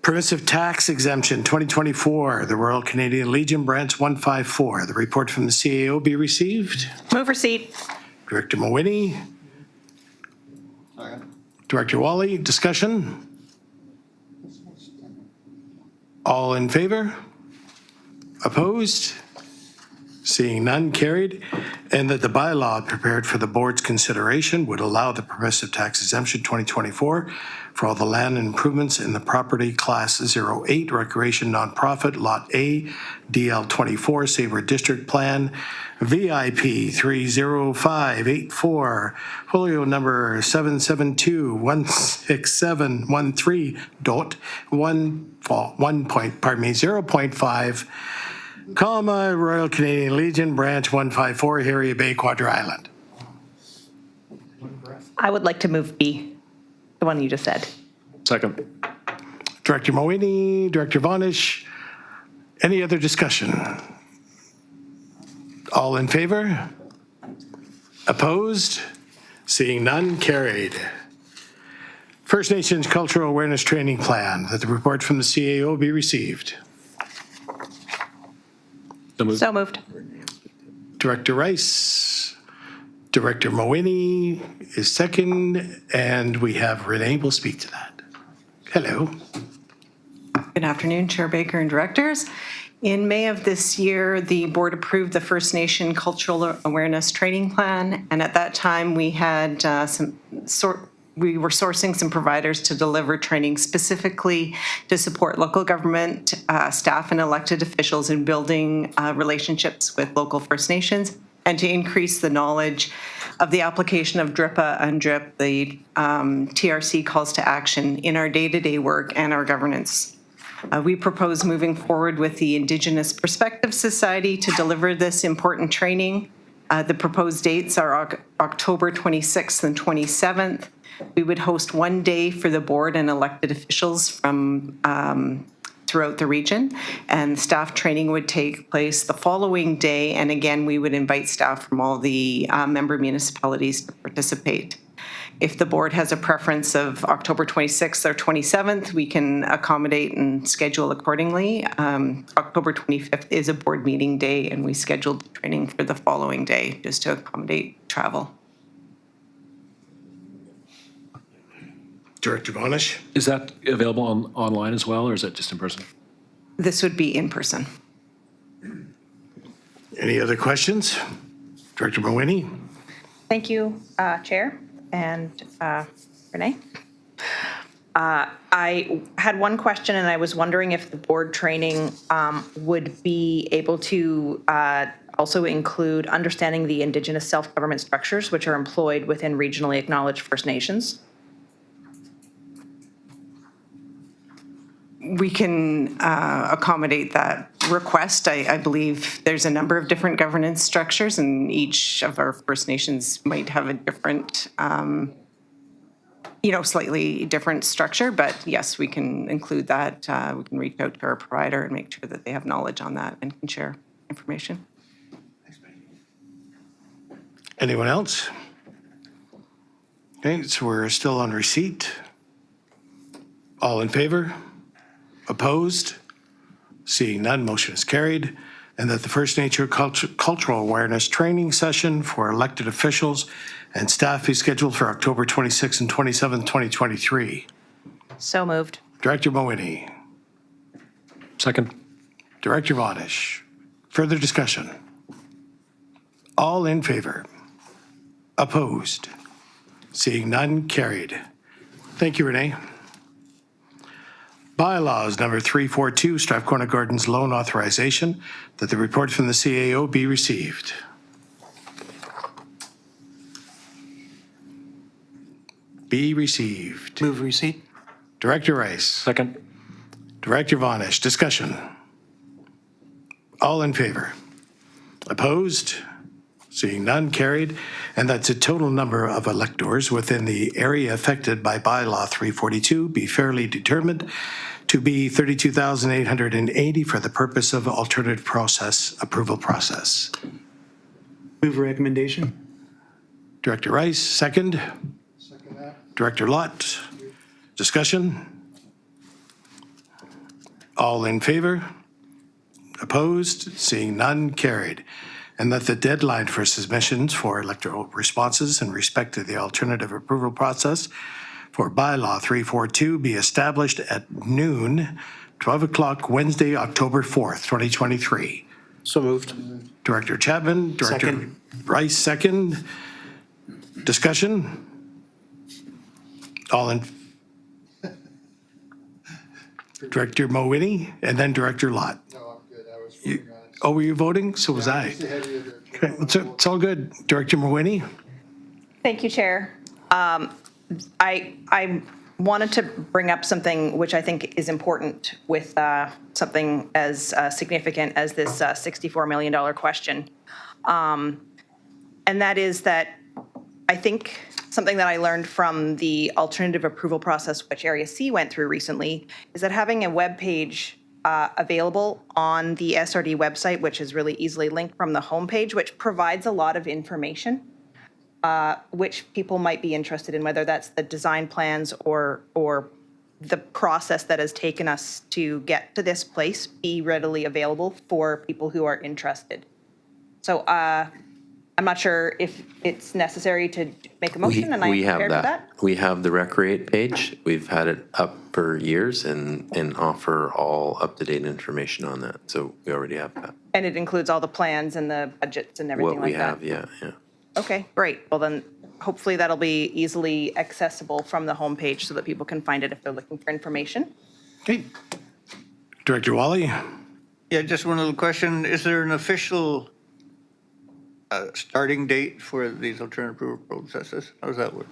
Permissive tax exemption 2024, the Royal Canadian Legion Branch 154. The report from the CAO be received. Move receipt. Director Moini. Director Wally, discussion? All in favor? Opposed? Seeing none, carried. And that the bylaw prepared for the board's consideration would allow the permissive tax exemption 2024 for all the land improvements in the property class 08 recreation nonprofit lot A, DL 24 Sabre District Plan, VIP 30584, folio number 0.5, comma, Royal Canadian Legion Branch 154, Harriet Bay, Quadra Island. I would like to move B, the one you just said. Second. Director Moini, Director Vonish, any other discussion? All in favor? Opposed? Seeing none, carried. First Nations Cultural Awareness Training Plan, that the report from the CAO be received. So moved. So moved. Director Rice, Director Moini is second, and we have Renee will speak to that. Hello. Good afternoon, Chair Baker and directors. In May of this year, the board approved the First Nation Cultural Awareness Training Plan, and at that time we had we were sourcing some providers to deliver training specifically to support local government staff and elected officials in building relationships with local First Nations and to increase the knowledge of the application of DRIPA and DRIP, the TRC calls to action, in our day-to-day work and our governance. We propose moving forward with the Indigenous Perspective Society to deliver this important training. The proposed dates are October 26th and 27th. We would host one day for the board and elected officials from throughout the region, and staff training would take place the following day, and again, we would invite staff from all the member municipalities to participate. If the board has a preference of October 26th or 27th, we can accommodate and schedule accordingly. October 25th is a board meeting day, and we scheduled the training for the following day just to accommodate travel. Director Bonish? Is that available online as well, or is it just in person? This would be in person. Any other questions? Director Mawhinney? Thank you, Chair and Renee. I had one question, and I was wondering if the board training would be able to also include understanding the Indigenous self-government structures which are employed within regionally acknowledged First Nations. We can accommodate that request. I believe there's a number of different governance structures, and each of our First Nations might have a different, slightly different structure. But yes, we can include that. We can reach out to our provider and make sure that they have knowledge on that and can share information. Anyone else? Okay, so we're still on receipt. All in favor? Opposed? Seeing none, motion is carried. And that the First Nature Cultural Awareness Training Session for elected officials and staff be scheduled for October 26th and 27th, 2023. So moved. Director Mawhinney. Second. Director Bonish. Further discussion? All in favor? Opposed? Seeing none, carried. Thank you, Renee. Bylaws number 342, Strathcona Gardens Loan Authorization, that the report from the CAO be received. Be received. Move receipt. Director Rice. Second. Director Vonish. Discussion. All in favor? Opposed? Seeing none, carried. And that's a total number of electors within the area affected by bylaw 342 be fairly determined to be 32,880 for the purpose of alternative process, approval process. Move recommendation. Director Rice, second. Second that. Director Lott. Discussion. All in favor? Opposed? Seeing none, carried. And that the deadline for submissions for electoral responses in respect to the alternative approval process for bylaw 342 be established at noon, 12 o'clock Wednesday, October 4th, 2023. So moved. Director Chapman, Director Second. Rice, second. Discussion? All in. Director Mawhinney and then Director Lott. No, I'm good. I was voting on it. Oh, were you voting? So was I. Ahead of you there. Okay, it's all good. Director Mawhinney? Thank you, Chair. I wanted to bring up something which I think is important with something as significant as this $64 million question. And that is that I think something that I learned from the alternative approval process which Area C went through recently is that having a web page available on the SRD website, which is really easily linked from the homepage, which provides a lot of information which people might be interested in, whether that's the design plans or the process that has taken us to get to this place, be readily available for people who are interested. So I'm not sure if it's necessary to make a motion, and I'm We have prepared for that. We have the Recreate page. We've had it up for years and offer all up-to-date information on that. So we already have that. And it includes all the plans and the budgets and everything What we like that. have, yeah, yeah. Okay, great. Well, then hopefully that'll be easily accessible from the homepage so that people can find it if they're looking for information. Okay. Director Wally? Yeah, just one little question. Is there an official a starting date for these alternative approval processes? How does that work?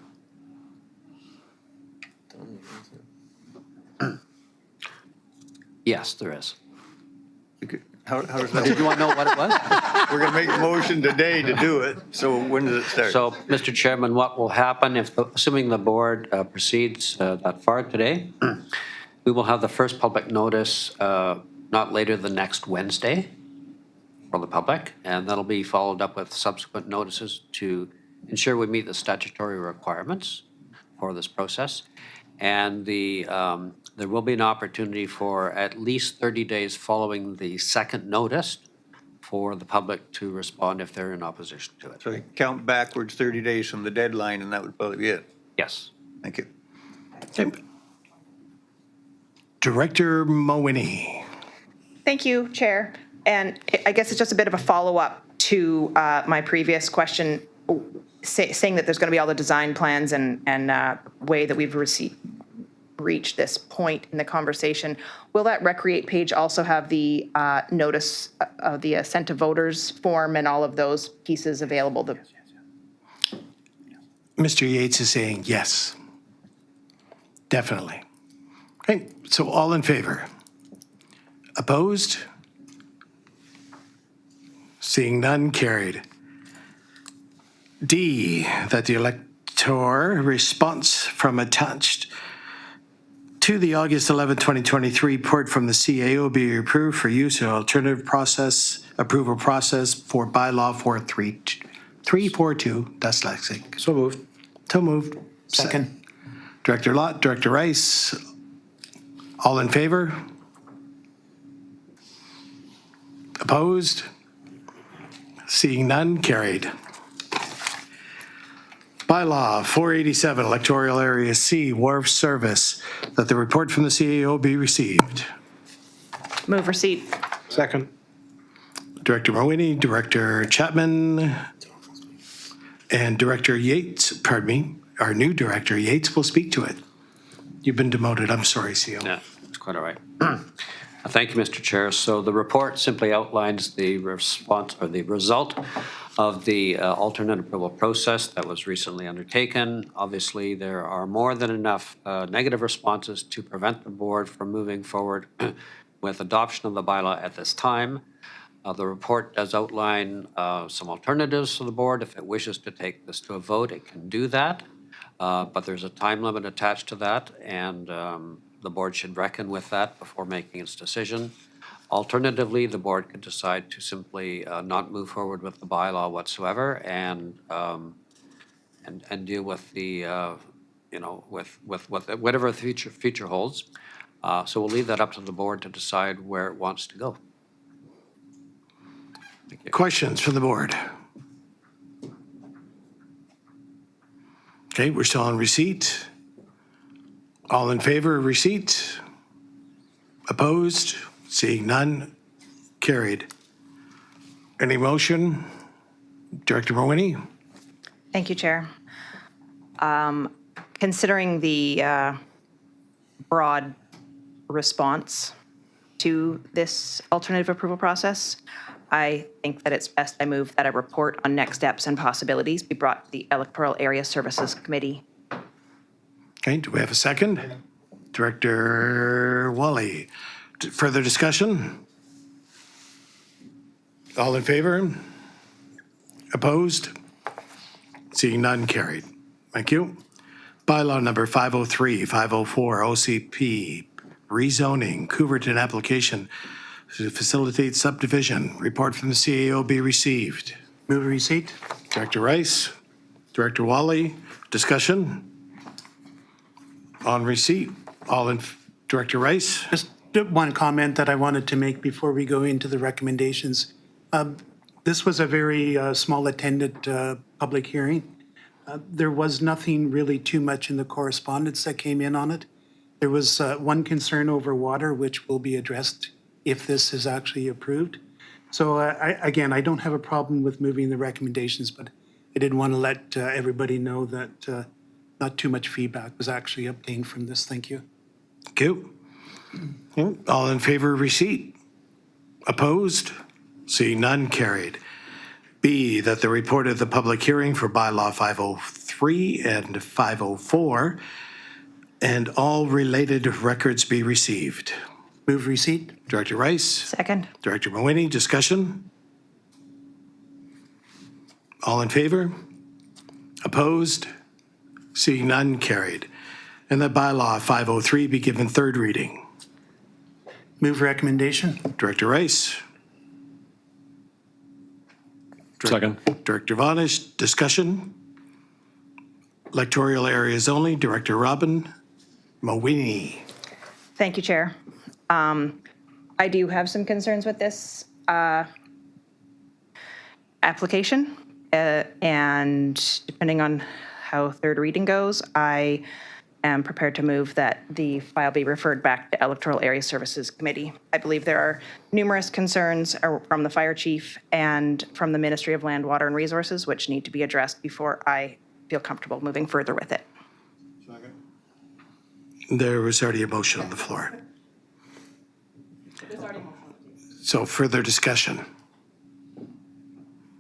Yes, there is. How does that Did work? you want to know what it was? We're going to make a motion today to do it, so when does it start? So, Mr. Chairman, what will happen if, assuming the board proceeds that far today, we will have the first public notice not later than next Wednesday for the public, and that'll be followed up with subsequent notices to ensure we meet the statutory requirements for this process. And there will be an opportunity for at least 30 days following the second notice for the public to respond if they're in opposition to it. So you count backwards 30 days from the deadline, and that would probably be it. Yes. Thank you. Okay. Director Mawhinney. Thank you, Chair. And I guess it's just a bit of a follow-up to my previous question, saying that there's going to be all the design plans and way that we've reached this point in the conversation. Will that Recreate page also have the notice of the assent to voters form and all of those pieces available? Mr. Yates is saying yes. Definitely. Okay, so all in favor? Opposed? Seeing none, carried. D, that the elector response from attached to the August 11, 2023 report from the CAO be approved for use in alternative process, approval process for bylaw 342, dyslexic. So moved. So moved. Second. Director Lott, Director Rice, all in favor? Opposed? Seeing none, carried. Bylaw 487, Electoral Area C, Wharf Service, that the report from the CAO be received. Move receipt. Second. Director Mawhinney, Director Chapman, and Director Yates, pardon me, our new Director Yates will speak to it. You've been demoted, I'm sorry, CO. Yeah, it's quite all right. Thank you, Mr. Chair. So the report simply outlines the response or the result of the alternate approval process that was recently undertaken. Obviously, there are more than enough negative responses to prevent the board from moving forward with adoption of the bylaw at this time. The report does outline some alternatives for the board. If it wishes to take this to a vote, it can do that. But there's a time limit attached to that, and the board should reckon with that before making its decision. Alternatively, the board could decide to simply not move forward with the bylaw whatsoever and deal with the with whatever the future holds. So we'll leave that up to the board to decide where it wants to go. Questions from the board? Okay, we're still on receipt. All in favor of receipt? Opposed? Seeing none, carried. Any motion? Director Mawhinney? Thank you, Chair. Considering the broad response to this alternative approval process, I think that it's best I move that a report on next steps and possibilities be brought to the Electoral Area Services Committee. Okay, do we have a second? Director Wally. Further discussion? All in favor? Opposed? Seeing none, carried. Thank you. Bylaw number 503, 504, OCP, rezoning, Couverton application to facilitate subdivision. Report from the CAO be received. Move receipt. Director Rice, Director Wally, discussion? On receipt, Director Rice? Just one comment that I wanted to make before we go into the recommendations. This was a very small attended public hearing. There was nothing really too much in the correspondence that came in on it. There was one concern over water, which will be addressed if this is actually approved. So again, I don't have a problem with moving the recommendations, but I did want to let everybody know that not too much feedback was actually obtained from this. Thank you. Thank you. All in favor of receipt? Opposed? Seeing none, carried. B, that the report of the public hearing for bylaw 503 and 504 and all related records be received. Move receipt. Director Rice, Second. Director Mawini, discussion? All in favor? Opposed? Seeing none, carried. And that bylaw 503 be given third reading. Move recommendation. Director Rice, Second. Director Vonish, discussion? Electoral areas only, Director Robin Mawini. Thank you, Chair. I do have some concerns with this application, and depending on how third reading goes, I am prepared to move that the file be referred back to Electoral Area Services Committee. I believe there are numerous concerns from the fire chief and from the Ministry of Land, Water, and Resources, which need to be addressed before I feel comfortable moving further with it. There was already a motion on the floor. So further discussion.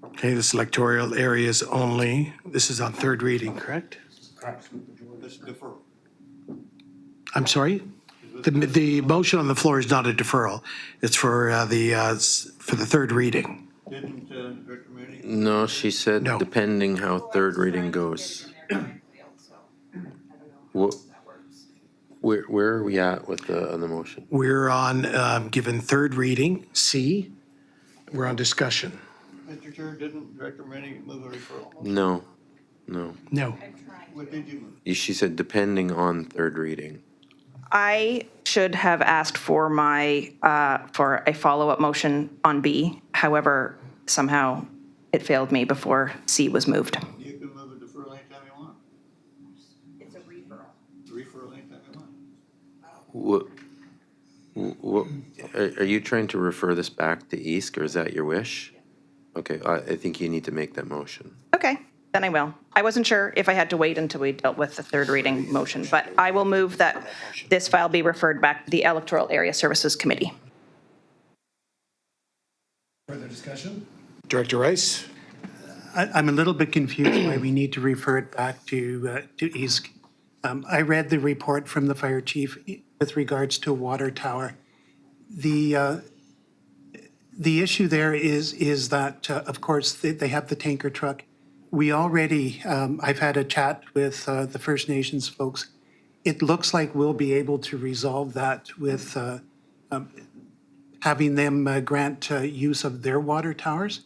Okay, this electoral areas only. This is on third reading, correct? Let's defer. I'm sorry? The motion on the floor is not a deferral. It's for the third reading. Didn't Director Manning? No, she said No. depending how third reading goes. Where are we at with on the motion? We're on, given third reading, C. We're on discussion. Mr. Chair, didn't Director Manning move a referral? No. No. What did you move? She said depending on third reading. I should have asked for for a follow-up motion on B. However, somehow it failed me before C was moved. You can move a deferral anytime you want. It's a referral. Referral anytime you want. What, are you trying to refer this back to East, or is that your wish? Okay, I think you need to make that motion. Okay, then I will. I wasn't sure if I had to wait until we dealt with the third reading motion, but I will move that this file be referred back to the Electoral Area Services Committee. Further discussion? Director Rice? I'm a little bit confused why we need to refer it back to EASC. I read the report from the fire chief with regards to a water tower. The issue there is that, of course, they have the tanker truck. We already, I've had a chat with the First Nations folks. It looks like we'll be able to resolve that with having them grant use of their water towers.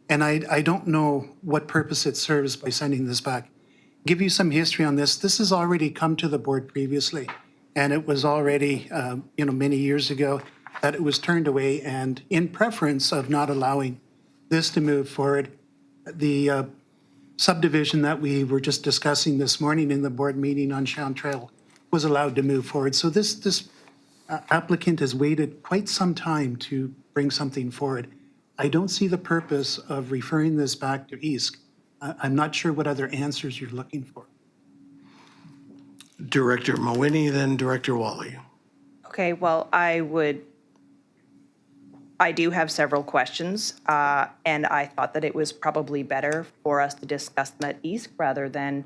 And I don't know what purpose it serves by sending this back. Give you some history on this. This has already come to the board previously, and it was already, many years ago that it was turned away, and in preference of not allowing this to move forward, the subdivision that we were just discussing this morning in the board meeting on Chantrell was allowed to move forward. So this applicant has waited quite some time to bring something forward. I don't see the purpose of referring this back to EASC. I'm not sure what other answers you're looking for. Director Mawini, then Director Wally. Okay, well, I do have several questions, and I thought that it was probably better for us to discuss them at EASC rather than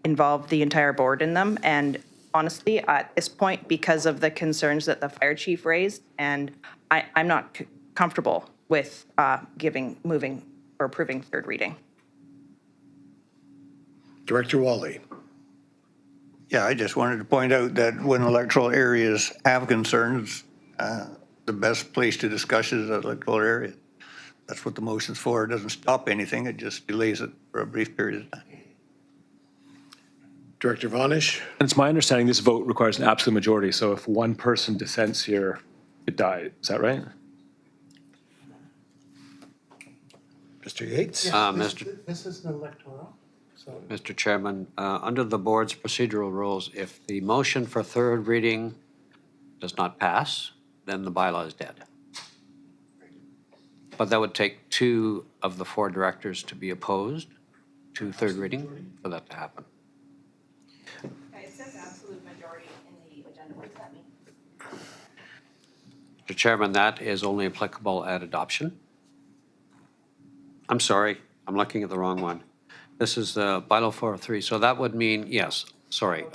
involve the entire board in them. And honestly, at this point, because of the concerns that the fire chief raised, and I'm not comfortable with moving or approving third reading. Director Wally. Yeah, I just wanted to point out that when electoral areas have concerns, the best place to discuss is the electoral area. That's what the motion's for. It doesn't stop anything. It just delays it for a brief period of time. Director Vonish. And it's my understanding this vote requires an absolute majority, so if one person dissents here, it dies. Is that right? Mr. Yates. This is an electoral. Mr. Chairman, under the board's procedural rules, if the motion for third reading does not pass, then the bylaw is dead. But that would take 2 of the 4 directors to be opposed to third reading for that to happen. It says absolute majority in the agenda. What does that mean? Mr. Chairman, that is only applicable at adoption. I'm sorry, I'm looking at the wrong one. This is bylaw 403, so that would mean, yes, sorry,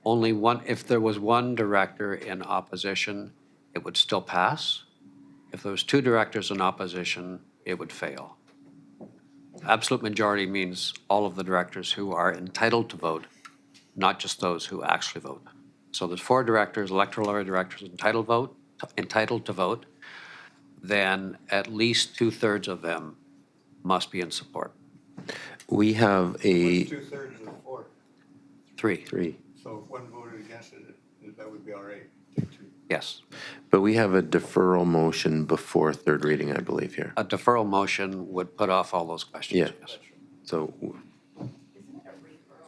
only one, if there was one director in opposition, it would still pass. If there was two directors in opposition, it would fail. Absolute majority means all of the directors who are entitled to vote, not just those who actually vote. So there's 4 directors, electoral area directors entitled to vote, then at least 2/3 of them must be in support. We have a 2/3 of 4. 3, 3, So if one voted against it, that would be all right. yes. but we have a deferral motion before third reading, I believe here. A deferral motion would put off all those questions, Yeah. yes. So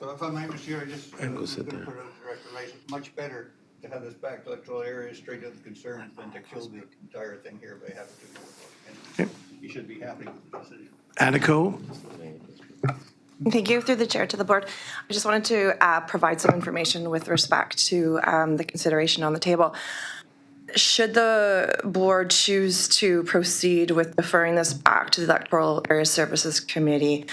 So if I may, Mr. Chair, I just, I'm go going sit to there. put it on Director Rice, it's much better to have this back to electoral areas straight to the concerns than to kill the entire thing here by having to go. And you should be happy with the decision. Aniko? Thank you. Through the chair to the board. I just wanted to provide some information with respect to the consideration on the table. Should the board choose to proceed with deferring this back to the Electoral Area Services Committee,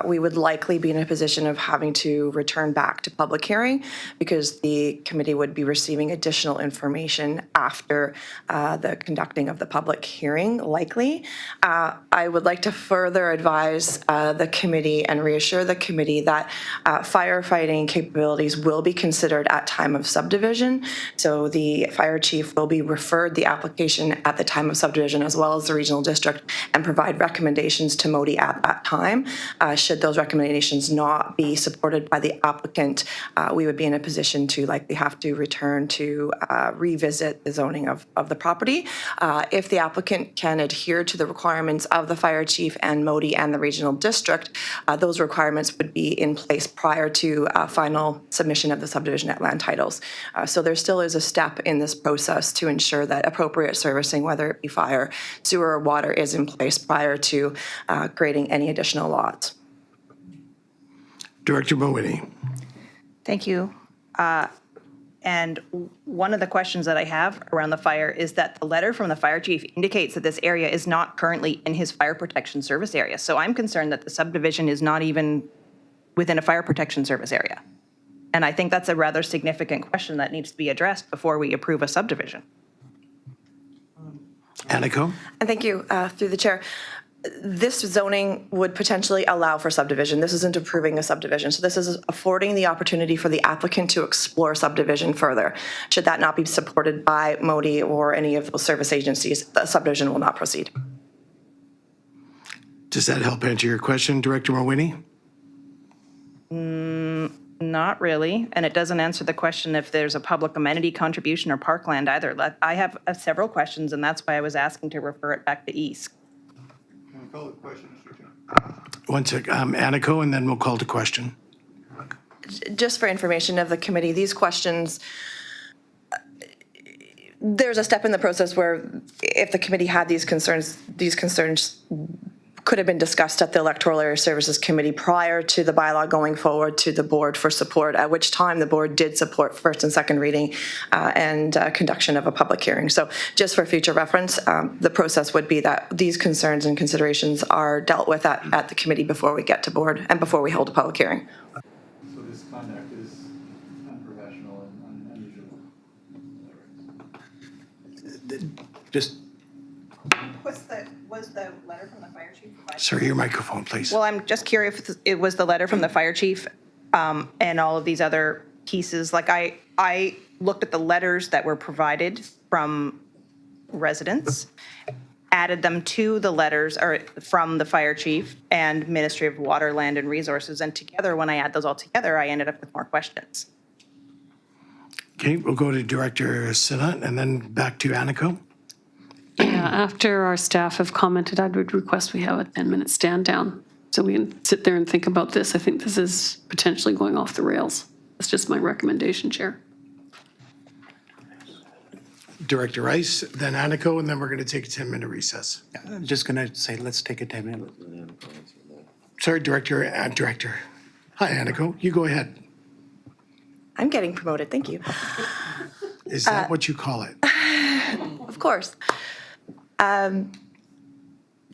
we would likely be in a position of having to return back to public hearing because the committee would be receiving additional information after the conducting of the public hearing, likely. I would like to further advise the committee and reassure the committee that firefighting capabilities will be considered at time of subdivision. So the fire chief will be referred the application at the time of subdivision as well as the regional district and provide recommendations to MODI at that time. Should those recommendations not be supported by the applicant, we would be in a position to likely have to return to revisit the zoning of the property. If the applicant can adhere to the requirements of the fire chief and MODI and the regional district, those requirements would be in place prior to final submission of the subdivision at land titles. So there still is a step in this process to ensure that appropriate servicing, whether it be fire, sewer, or water, is in place prior to creating any additional lots. Director Mowini? Thank you. And one of the questions that I have around the fire is that the letter from the fire chief indicates that this area is not currently in his fire protection service area. So I'm concerned that the subdivision is not even within a fire protection service area. And I think that's a rather significant question that needs to be addressed before we approve a subdivision. Aniko? And thank you, through the chair. This zoning would potentially allow for subdivision. This isn't approving a subdivision. So this is affording the opportunity for the applicant to explore subdivision further. Should that not be supported by MODI or any of those service agencies, the subdivision will not proceed. Does that help answer your question, Director Mowini? Not really, and it doesn't answer the question if there's a public amenity contribution or parkland either. I have several questions, and that's why I was asking to refer it back to East. Can we call the question, Mr. Chair? One sec, Aniko, and then we'll call to question. Just for information of the committee, these questions, there's a step in the process where if the committee had these concerns could have been discussed at the Electoral Area Services Committee prior to the bylaw going forward to the board for support, at which time the board did support first and second reading and conduction of a public hearing. So just for future reference, the process would be that these concerns and considerations are dealt with at the committee before we get to board and before we hold a public hearing. So this conduct is unprofessional and unusual. Just Was the letter from the fire chief provided? Sir, your microphone, please. Well, I'm just curious if it was the letter from the fire chief and all of these other pieces. Like I looked at the letters that were provided from residents, added them to the letters or from the fire chief and Ministry of Water, Land and Resources. And together, when I add those all together, I ended up with more questions. Okay, we'll go to Director Sinnott and then back to Aniko. Yeah, after our staff have commented, I would request we have a 10-minute stand down so we can sit there and think about this. I think this is potentially going off the rails. That's just my recommendation, Chair. Director Rice, then Aniko, and then we're going to take a 10-minute recess. I'm just going to say, let's take a 10-minute. Sorry, Director. Hi, Aniko. You go ahead. I'm getting promoted, thank you. Is that what you call it? Of course.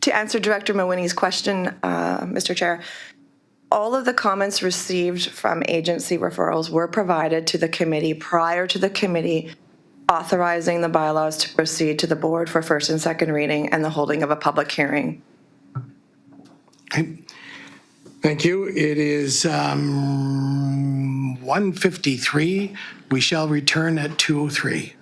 to answer Director Mawhinney's question, Mr. Chair, all of the comments received from agency referrals were provided to the committee prior to the committee authorizing the bylaws to proceed to the board for first and second reading and the holding of a public hearing. Okay. Thank you. It is 1:53. We shall return at 2:03.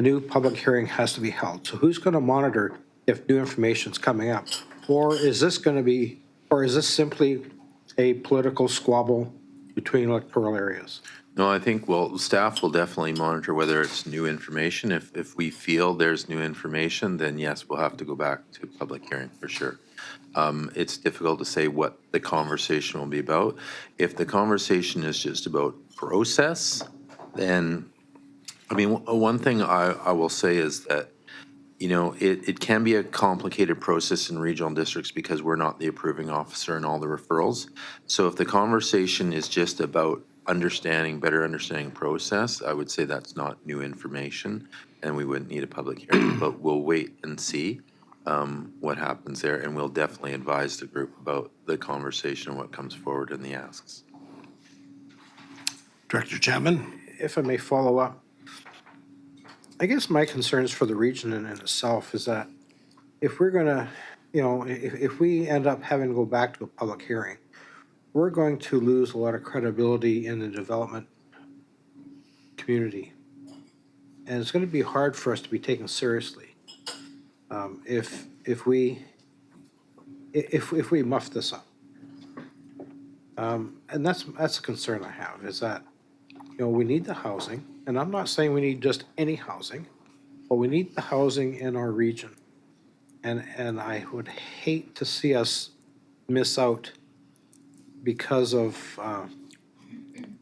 a new public hearing has to be held. So who's going to monitor if new information is coming up? Or is this simply a political squabble between electoral areas? No, I think, well, staff will definitely monitor whether it's new information. If we feel there's new information, then yes, we'll have to go back to public hearing for sure. It's difficult to say what the conversation will be about. If the conversation is just about process, then, I mean, one thing I will say is that, you know, it can be a complicated process in regional districts because we're not the approving officer in all the referrals. So if the conversation is just about better understanding process, I would say that's not new information and we wouldn't need a public hearing, but we'll wait and see what happens there, and we'll definitely advise the group about the conversation and what comes forward in the asks. Director Chapman? If I may follow up, I guess my concerns for the region in itself is that if we're going to, you know, if we end up having to go back to a public hearing, we're going to lose a lot of credibility in the development community. And it's going to be hard for us to be taken seriously if we muff this up. And that's a concern I have, is that, you know, we need the housing, and I'm not saying we need just any housing, but we need the housing in our region. And I would hate to see us miss out because of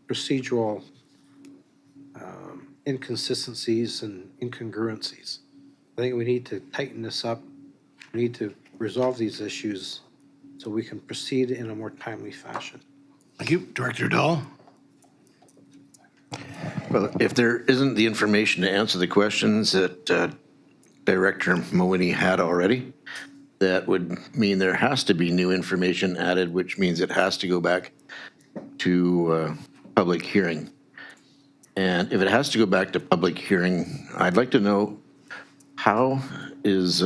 procedural inconsistencies and incongruencies. I think we need to tighten this up. We need to resolve these issues so we can proceed in a more timely fashion. Thank you. Director Dahl? Well, if there isn't the information to answer the questions that Director Mawhinney had already, that would mean there has to be new information added, which means it has to go back to public hearing. And if it has to go back to public hearing, I'd like to know how is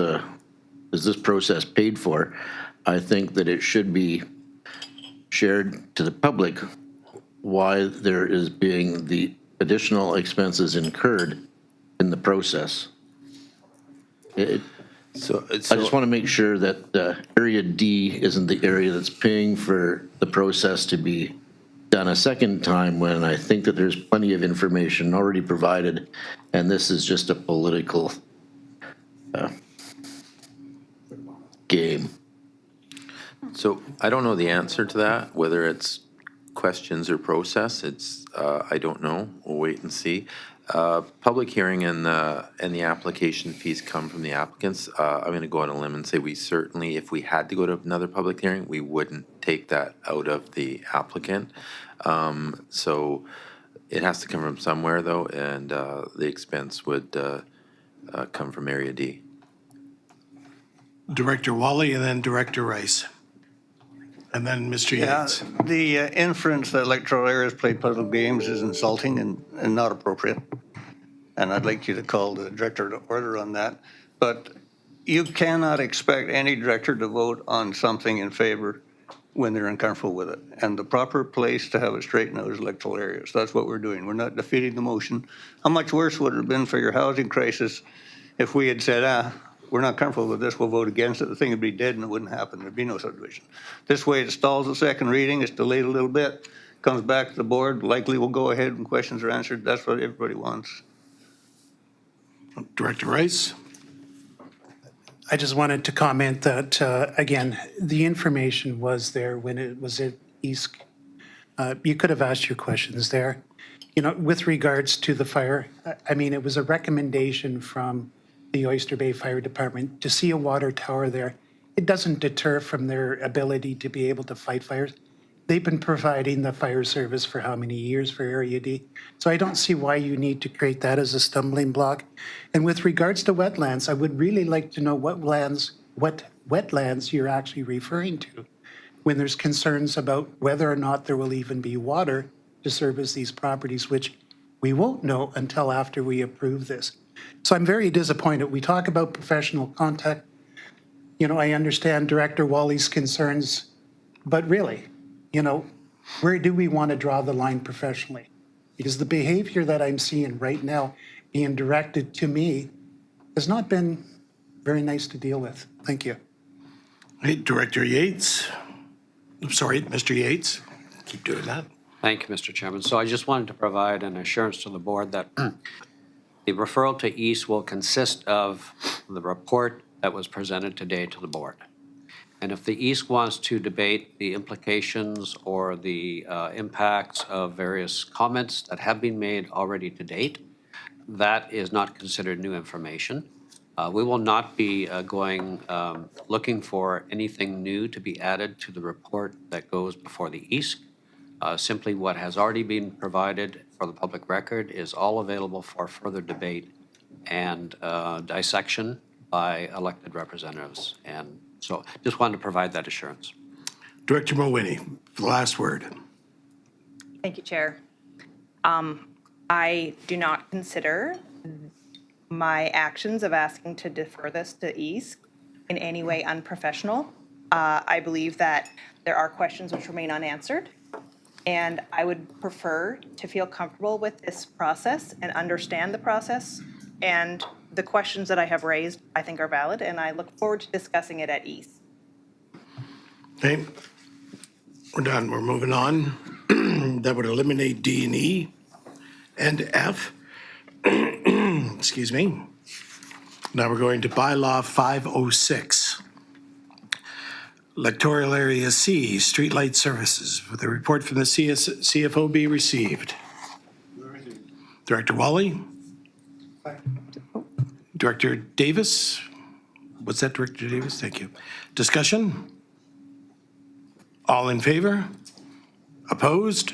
this process paid for? I think that it should be shared to the public why there is being the additional expenses incurred in the process. I just want to make sure that Area D isn't the area that's paying for the process to be done a second time, when I think that there's plenty of information already provided, and this is just a political game. So I don't know the answer to that, whether it's questions or process. I don't know. We'll wait and see. Public hearing and the application fees come from the applicants. I'm going to go on a limb and say we certainly, if we had to go to another public hearing, we wouldn't take that out of the applicant. So it has to come from somewhere, though, and the expense would come from Area D. Director Wally and then Director Rice. And then Mr. Yates. The inference that electoral areas play political games is insulting and not appropriate. And I'd like you to call the director to order on that. But you cannot expect any director to vote on something in favor when they're uncomfortable with it. And the proper place to have it straightened out is electoral areas. That's what we're doing. We're not defeating the motion. How much worse would it have been for your housing crisis if we had said, we're not comfortable with this, we'll vote against it, the thing would be dead and it wouldn't happen, there'd be no subdivision. This way it stalls the second reading, it's delayed a little bit, comes back to the board, likely we'll go ahead when questions are answered, that's what everybody wants. Director Rice? I just wanted to comment that, again, the information was there when it was at East. You could have asked your questions there. You know, with regards to the fire, I mean, it was a recommendation from the Oyster Bay Fire Department to see a water tower there. It doesn't deter from their ability to be able to fight fires. They've been providing the fire service for how many years for Area D? So I don't see why you need to create that as a stumbling block. And with regards to wetlands, I would really like to know what wetlands you're actually referring to when there's concerns about whether or not there will even be water to service these properties, which we won't know until after we approve this. So I'm very disappointed. We talk about professional contact. You know, I understand Director Wally's concerns, but really, you know, where do we want to draw the line professionally? Because the behavior that I'm seeing right now being directed to me has not been very nice to deal with. Thank you. Hey, Director Yates. I'm sorry, Mr. Yates. Keep doing that. Thank you, Mr. Chairman. So I just wanted to provide an assurance to the board that the referral to East will consist of the report that was presented today to the board. And if the East wants to debate the implications or the impacts of various comments that have been made already to date, that is not considered new information. We will not be looking for anything new to be added to the report that goes before the East. Simply what has already been provided for the public record is all available for further debate and dissection by elected representatives. And so just wanted to provide that assurance. Director Mulwini, the last word. Thank you, Chair. I do not consider my actions of asking to defer this to East in any way unprofessional. I believe that there are questions which remain unanswered, and I would prefer to feel comfortable with this process and understand the process. And the questions that I have raised, I think, are valid, and I look forward to discussing it at East. Okay, we're done. We're moving on. That would eliminate D and E and F. Excuse me. Now we're going to bylaw 506. Electoral Area C, streetlight services. With a report from the CFO be received. Director Wally? Director Davis? What's that, Director Davis? Thank you. Discussion? All in favor? Opposed?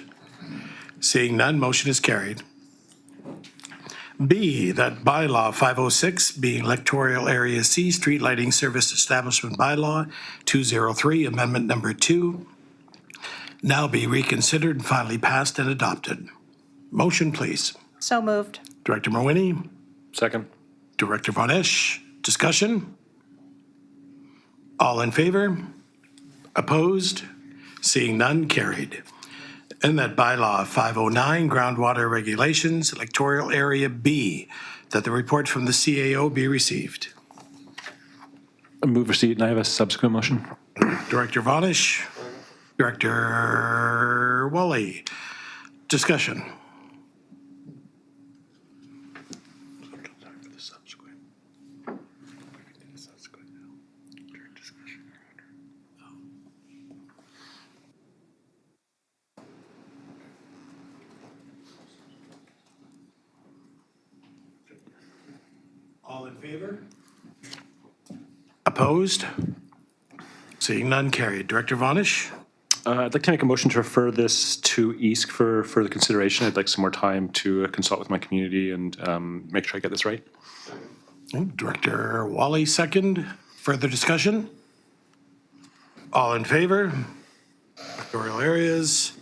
Seeing none, motion is carried. B, that bylaw 506, being Electoral Area C, Street Lighting Service Establishment Bylaw 203, Amendment Number 2, now be reconsidered and finally passed and adopted. Motion, please. So moved. Director Mulwini, Second. Director Von Esch, discussion? All in favor? Opposed? Seeing none, carried. And that bylaw 509, groundwater regulations, Electoral Area B, that the report from the CAO be received. Move receipt, and I have a subsequent motion. Director Von Esch, Director Wally, discussion. All in favor? Opposed? Seeing none, carried. Director Von Esch? I'd like to make a motion to refer this to EASC for further consideration. I'd like some more time to consult with my community and make sure I get this right. Director Wally, second. Further discussion? All in favor? Electoral areas?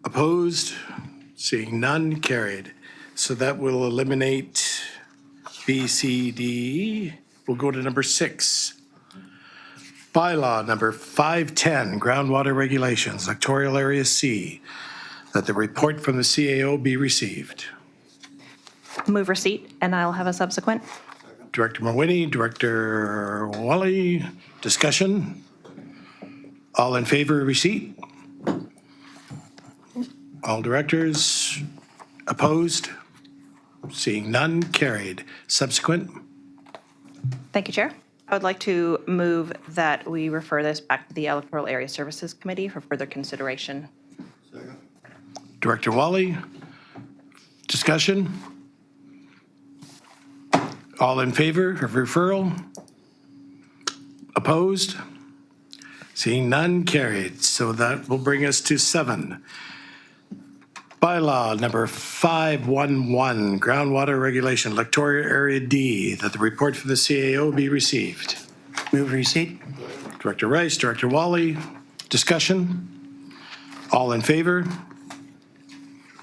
Opposed? Seeing none, carried. So that will eliminate B, C, D. We'll go to number 6. Bylaw number 510, groundwater regulations, Electoral Area C, that the report from the CAO be received. Move receipt, and I'll have a subsequent. Director Mulwini, Director Wally, discussion? All in favor of receipt? All directors opposed? Seeing none, carried. Subsequent? Thank you, Chair. I would like to move that we refer this back to the Electoral Area Services Committee for further consideration. Director Wally, discussion? All in favor of referral? Opposed? Seeing none, carried. So that will bring us to 7. Bylaw number 511, groundwater regulation, Electoral Area D, that the report from the CAO be received. Move receipt. Director Rice, Director Wally, discussion? All in favor?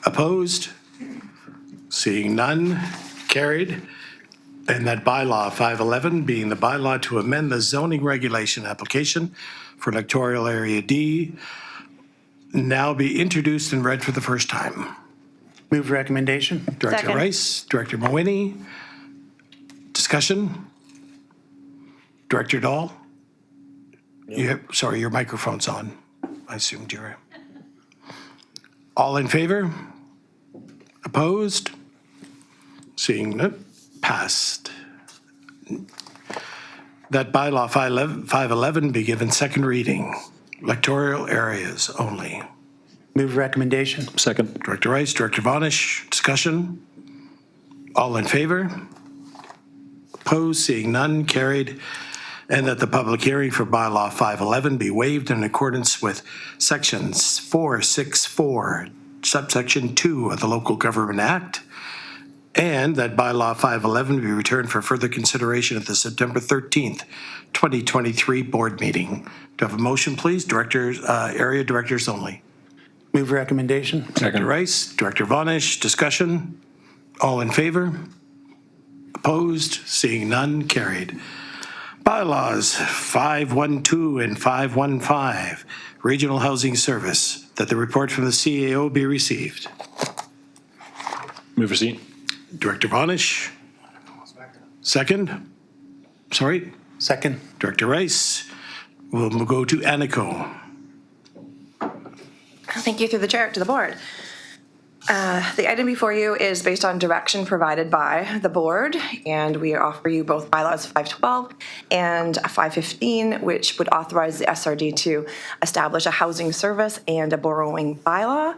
Opposed? Seeing none, carried. And that bylaw 511 being the bylaw to amend the zoning regulation application for Electoral Area D, now be introduced and read for the first time. Move recommendation. Director Second. Rice, Director Mawini. Discussion? Director Dahl? Sorry, your microphone's on. I assumed you were. All in favor? Opposed? Seeing none, passed. That bylaw 511 be given second reading. Electoral areas only. Move recommendation. Second. Director Rice, Director Vonish, discussion? All in favor? Opposed, seeing none, carried. And that the public hearing for bylaw 511 be waived in accordance with sections 464, subsection 2 of the Local Government Act. And that bylaw 511 be returned for further consideration at the September 13th, 2023 board meeting. Do I have a motion, please? Directors, area directors only. Move recommendation. Director Rice, Director Vonish, discussion? All in favor? Opposed? Seeing none, carried. Bylaws 512 and 515, Regional Housing Service, that the report from the CAO be received. Move receipt. Director Vonish? Second? Sorry? Second. Director Rice? We'll go to Anico. Thank you through the chair to the board. The item before you is based on direction provided by the board, and we offer you both bylaws 512 and 515, which would authorize the SRD to establish a housing service and a borrowing bylaw.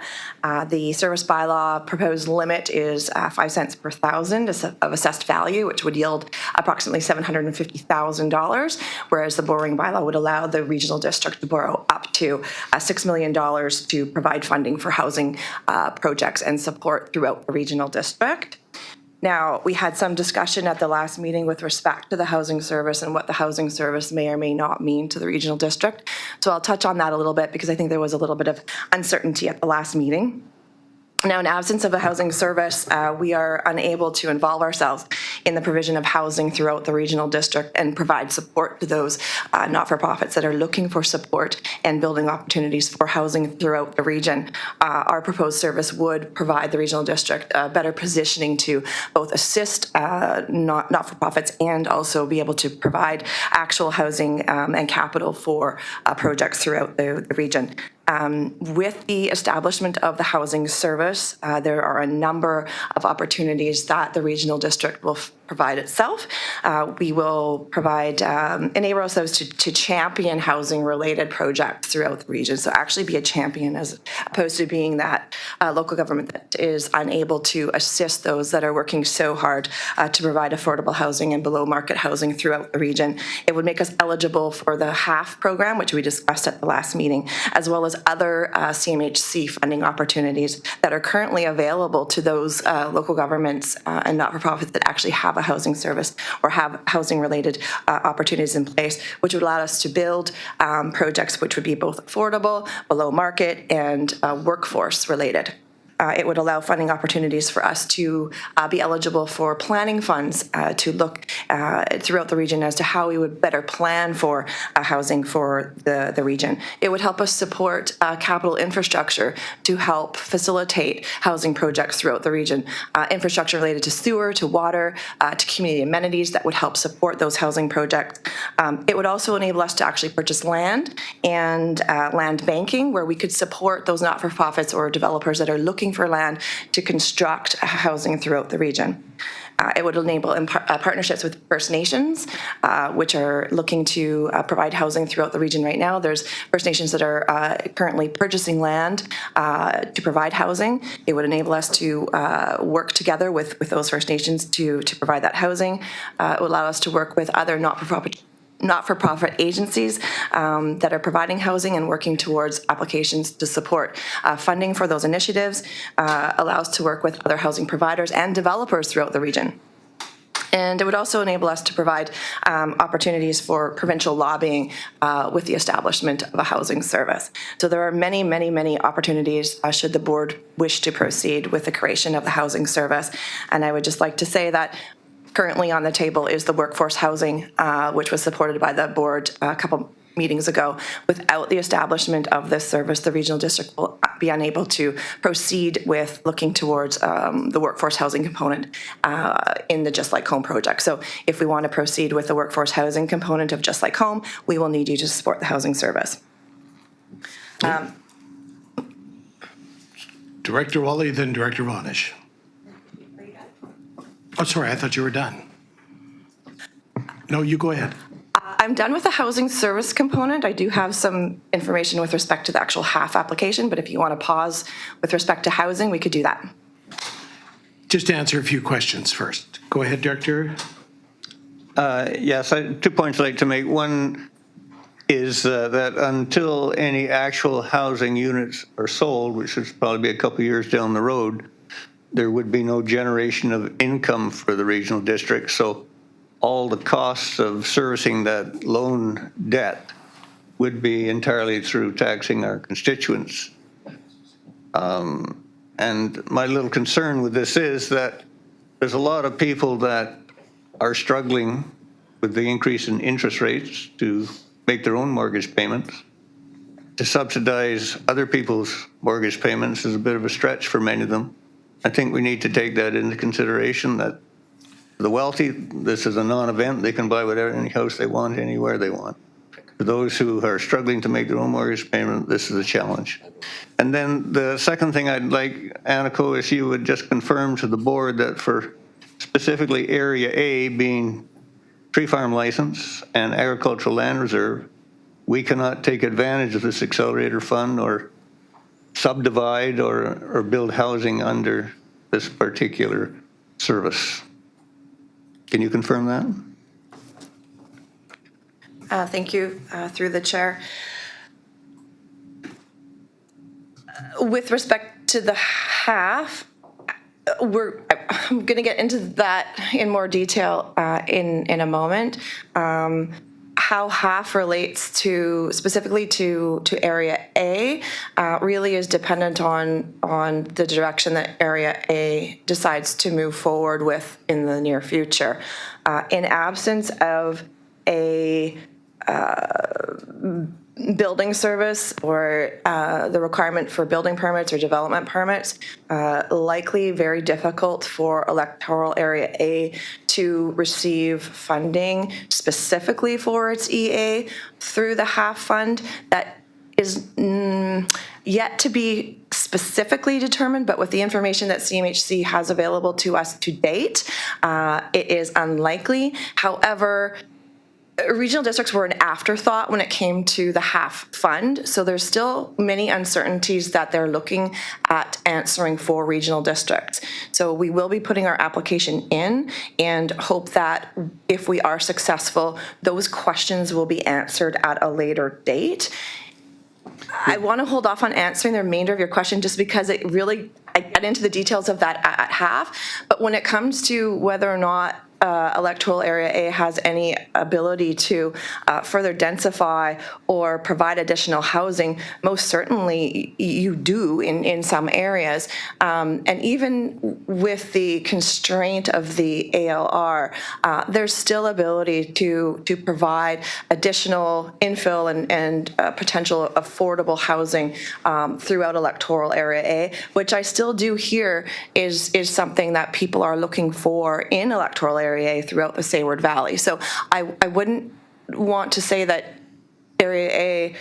The service bylaw proposed limit is 5 cents per thousand of assessed value, which would yield approximately $750,000, whereas the borrowing bylaw would allow the regional district to borrow up to $6 million to provide funding for housing projects and support throughout the regional district. Now, we had some discussion at the last meeting with respect to the housing service and what the housing service may or may not mean to the regional district. So I'll touch on that a little bit because I think there was a little bit of uncertainty at the last meeting. Now, in absence of a housing service, we are unable to involve ourselves in the provision of housing throughout the regional district and provide support to those not-for-profits that are looking for support and building opportunities for housing throughout the region. Our proposed service would provide the regional district better positioning to both assist not-for-profits and also be able to provide actual housing and capital for projects throughout the region. With the establishment of the housing service, there are a number of opportunities that the regional district will provide itself. We will provide, enable ourselves to champion housing-related projects throughout the region. So actually be a champion as opposed to being that local government that is unable to assist those that are working so hard to provide affordable housing and below-market housing throughout the region. It would make us eligible for the HALF program, which we discussed at the last meeting, as well as other CMHC funding opportunities that are currently available to those local governments and not-for-profits that actually have a housing service or have housing-related opportunities in place, which would allow us to build projects which would be both affordable, below market, and workforce-related. It would allow funding opportunities for us to be eligible for planning funds to look throughout the region as to how we would better plan for housing for the region. It would help us support capital infrastructure to help facilitate housing projects throughout the region. Infrastructure related to sewer, to water, to community amenities that would help support those housing projects. It would also enable us to actually purchase land and land banking, where we could support those not-for-profits or developers that are looking for land to construct housing throughout the region. It would enable partnerships with First Nations, which are looking to provide housing throughout the region right now. There's First Nations that are currently purchasing land to provide housing. It would enable us to work together with those First Nations to provide that housing. It would allow us to work with other not-for-profit agencies that are providing housing and working towards applications to support funding for those initiatives, allow us to work with other housing providers and developers throughout the region. And it would also enable us to provide opportunities for provincial lobbying with the establishment of a housing service. So there are many, many, many opportunities should the board wish to proceed with the creation of the housing service. And I would just like to say that currently on the table is the workforce housing, which was supported by the board a couple meetings ago, without the establishment of this service, the regional district will be unable to proceed with looking towards the workforce housing component in the Just Like Home project. So if we want to proceed with the workforce housing component of Just Like Home, we will need you to support the housing service. Director Wally, then Director Vonish. Oh, sorry, I thought you were done. No, you go ahead. I'm done with the housing service component. I do have some information with respect to the actual HAF application, but if you want to pause with respect to housing, we could do that. Just to answer a few questions first. Go ahead, Director. Yes, 2 points I'd like to make. One is that until any actual housing units are sold, which should probably be a couple years down the road, there would be no generation of income for the regional district. So all the costs of servicing that loan debt would be entirely through taxing our constituents. And my little concern with this is that there's a lot of people that are struggling with the increase in interest rates to make their own mortgage payments. To subsidize other people's mortgage payments is a bit of a stretch for many of them. I think we need to take that into consideration, that the wealthy, this is a non-event. They can buy whatever, any house they want, anywhere they want. For those who are struggling to make their own mortgage payment, this is a challenge. And then the second thing I'd like, Aniko, is you would just confirm to the board that for specifically Area A being tree farm license and agricultural land reserve, we cannot take advantage of this accelerator fund or subdivide or build housing under this particular service. Can you confirm that? Thank you, through the chair. With respect to the HAF, I'm going to get into that in more detail in a moment. How HAF relates to specifically to Area A really is dependent on the direction that Area A decides to move forward with in the near future. In absence of a building service or the requirement for building permits or development permits, likely very difficult for electoral area A to receive funding specifically for its EA through the HAF fund. That is yet to be specifically determined, but with the information that CMHC has available to us to date, it is unlikely. However, regional districts were an afterthought when it came to the HAF fund, so there's still many uncertainties that they're looking at answering for regional districts. So we will be putting our application in and hope that if we are successful, those questions will be answered at a later date. I want to hold off on answering the remainder of your question just because I get into the details of that at HAF, but when it comes to whether or not electoral area A has any ability to further densify or provide additional housing, most certainly you do in some areas. And even with the constraint of the ALR, there's still ability to provide additional infill and potential affordable housing throughout electoral area A, which I still do hear is something that people are looking for in electoral area A throughout the Sayward Valley. So I wouldn't want to say that Area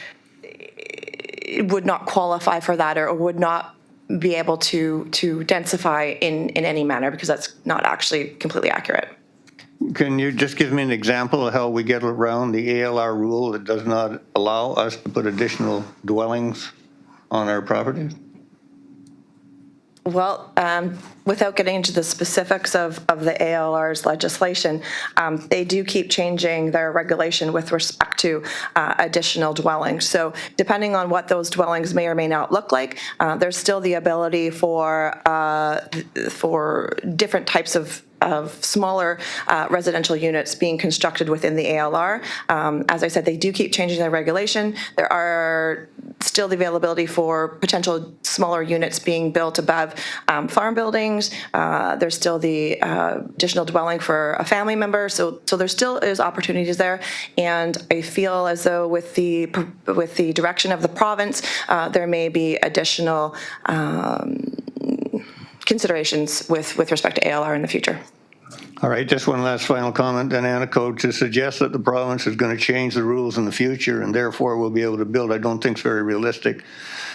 A would not qualify for that or would not be able to densify in any manner, because that's not actually completely accurate. Can you just give me an example of how we get around the ALR rule that does not allow us to put additional dwellings on our property? Well, without getting into the specifics of the ALR's legislation, they do keep changing their regulation with respect to additional dwellings. So depending on what those dwellings may or may not look like, there's still the ability for different types of smaller residential units being constructed within the ALR. As I said, they do keep changing their regulation. There are still the availability for potential smaller units being built above farm buildings. There's still the additional dwelling for a family member. So there still is opportunities there. And I feel as though with the direction of the province, there may be additional considerations with respect to ALR in the future. All right, just one last final comment, then, Aniko, to suggest that the province is going to change the rules in the future and therefore we'll be able to build, I don't think is very realistic.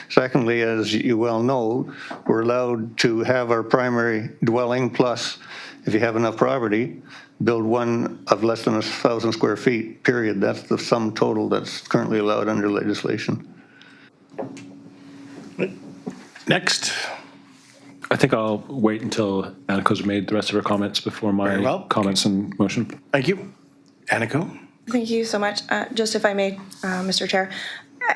Secondly, as you well know, we're allowed to have our primary dwelling plus, if you have enough property, build one of less than 1,000 square feet, period. That's the sum total that's currently allowed under legislation. Next. I think I'll wait until Annika's made the rest of her comments before my Very well. comments and motion. Thank you. Anniko? Thank you so much. Just if I may, Mr. Chair,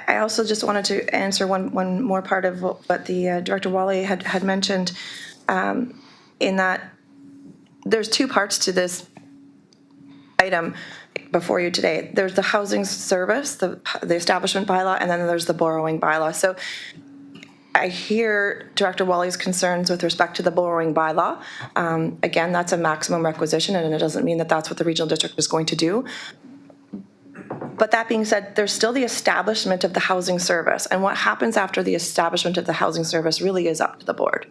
I also just wanted to answer one more part of what the Director Wally had mentioned, in that there's two parts to this item before you today. There's the housing service, the establishment bylaw, and then there's the borrowing bylaw. So I hear Director Wally's concerns with respect to the borrowing bylaw. Again, that's a maximum requisition, and it doesn't mean that that's what the regional district is going to do. But that being said, there's still the establishment of the housing service, and what happens after the establishment of the housing service really is up to the board.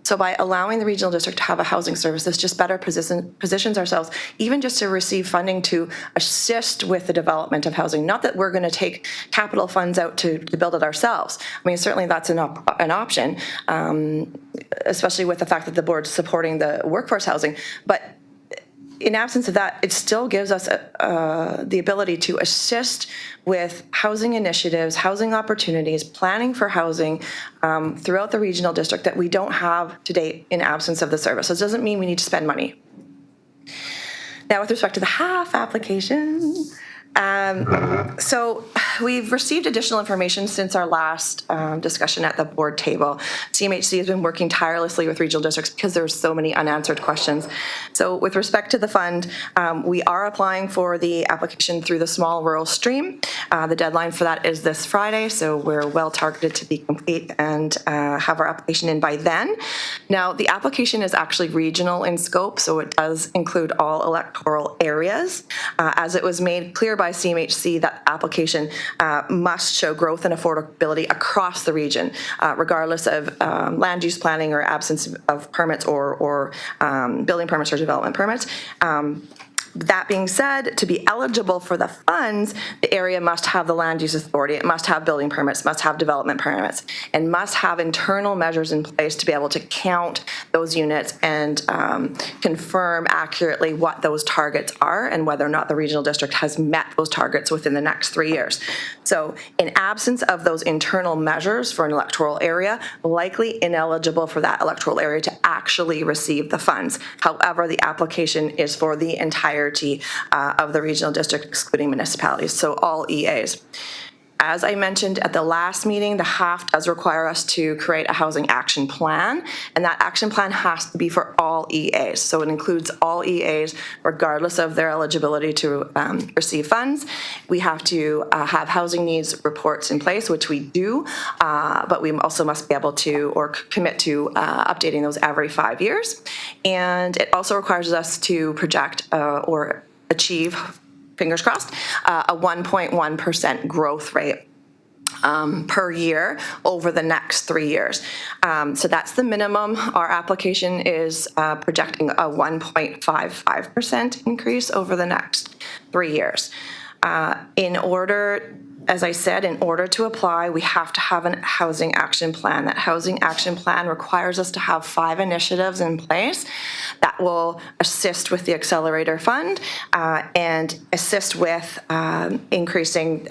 So by allowing the regional district to have a housing service, this just better positions ourselves, even just to receive funding to assist with the development of housing. Not that we're going to take capital funds out to build it ourselves. I mean, certainly that's an option, especially with the fact that the board's supporting the workforce housing. But in absence of that, it still gives us the ability to assist with housing initiatives, housing opportunities, planning for housing throughout the regional district that we don't have to date in absence of the service. So it doesn't mean we need to spend money. Now, with respect to the HAF application, so we've received additional information since our last discussion at the board table. CMHC has been working tirelessly with regional districts because there's so many unanswered questions. So with respect to the fund, we are applying for the application through the small rural stream. The deadline for that is this Friday, so we're well targeted to be complete and have our application in by then. Now, the application is actually regional in scope, so it does include all electoral areas. As it was made clear by CMHC, that application must show growth and affordability across the region, regardless of land use planning or absence of permits or building permits or development permits. That being said, to be eligible for the funds, the area must have the land use authority, it must have building permits, must have development permits, and must have internal measures in place to be able to count those units and confirm accurately what those targets are and whether or not the regional district has met those targets within the next 3 years. So in absence of those internal measures for an electoral area, likely ineligible for that electoral area to actually receive the funds. However, the application is for the entirety of the regional district, excluding municipalities, so all EAs. As I mentioned at the last meeting, the HAF does require us to create a housing action plan, and that action plan has to be for all EAs. So it includes all EAs, regardless of their eligibility to receive funds. We have to have housing needs reports in place, which we do, but we also must be able to or commit to updating those every 5 years. And it also requires us to project or achieve, fingers crossed, a 1.1% growth rate per year over the next 3 years. So that's the minimum. Our application is projecting a 1.55% increase over the next 3 years. In order, as I said, in order to apply, we have to have a housing action plan. That housing action plan requires us to have 5 initiatives in place that will assist with the Accelerator Fund and assist with increasing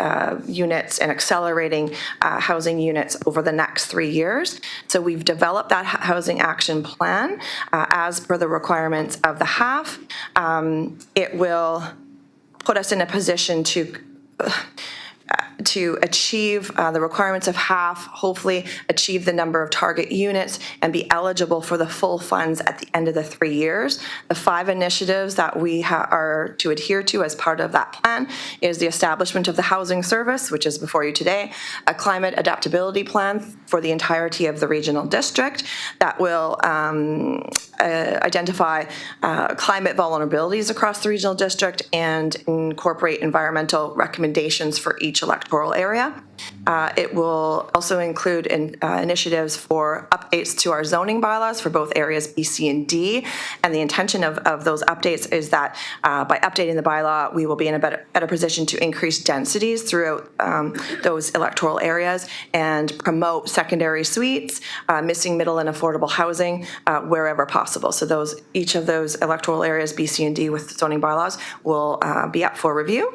units and accelerating housing units over the next 3 years. So we've developed that housing action plan as per the requirements of the HAF. It will put us in a position to to achieve the requirements of half, hopefully achieve the number of target units, and be eligible for the full funds at the end of the 3 years. The 5 initiatives that we are to adhere to as part of that plan is the establishment of the housing service, which is before you today, a climate adaptability plan for the entirety of the regional district that will identify climate vulnerabilities across the regional district and incorporate environmental recommendations for each electoral area. It will also include initiatives for updates to our zoning bylaws for both areas B, C, and D. And the intention of those updates is that by updating the bylaw, we will be in a better position to increase densities throughout those electoral areas and promote secondary suites, missing middle and affordable housing wherever possible. So each of those electoral areas, B, C, and D, with zoning bylaws will be up for review.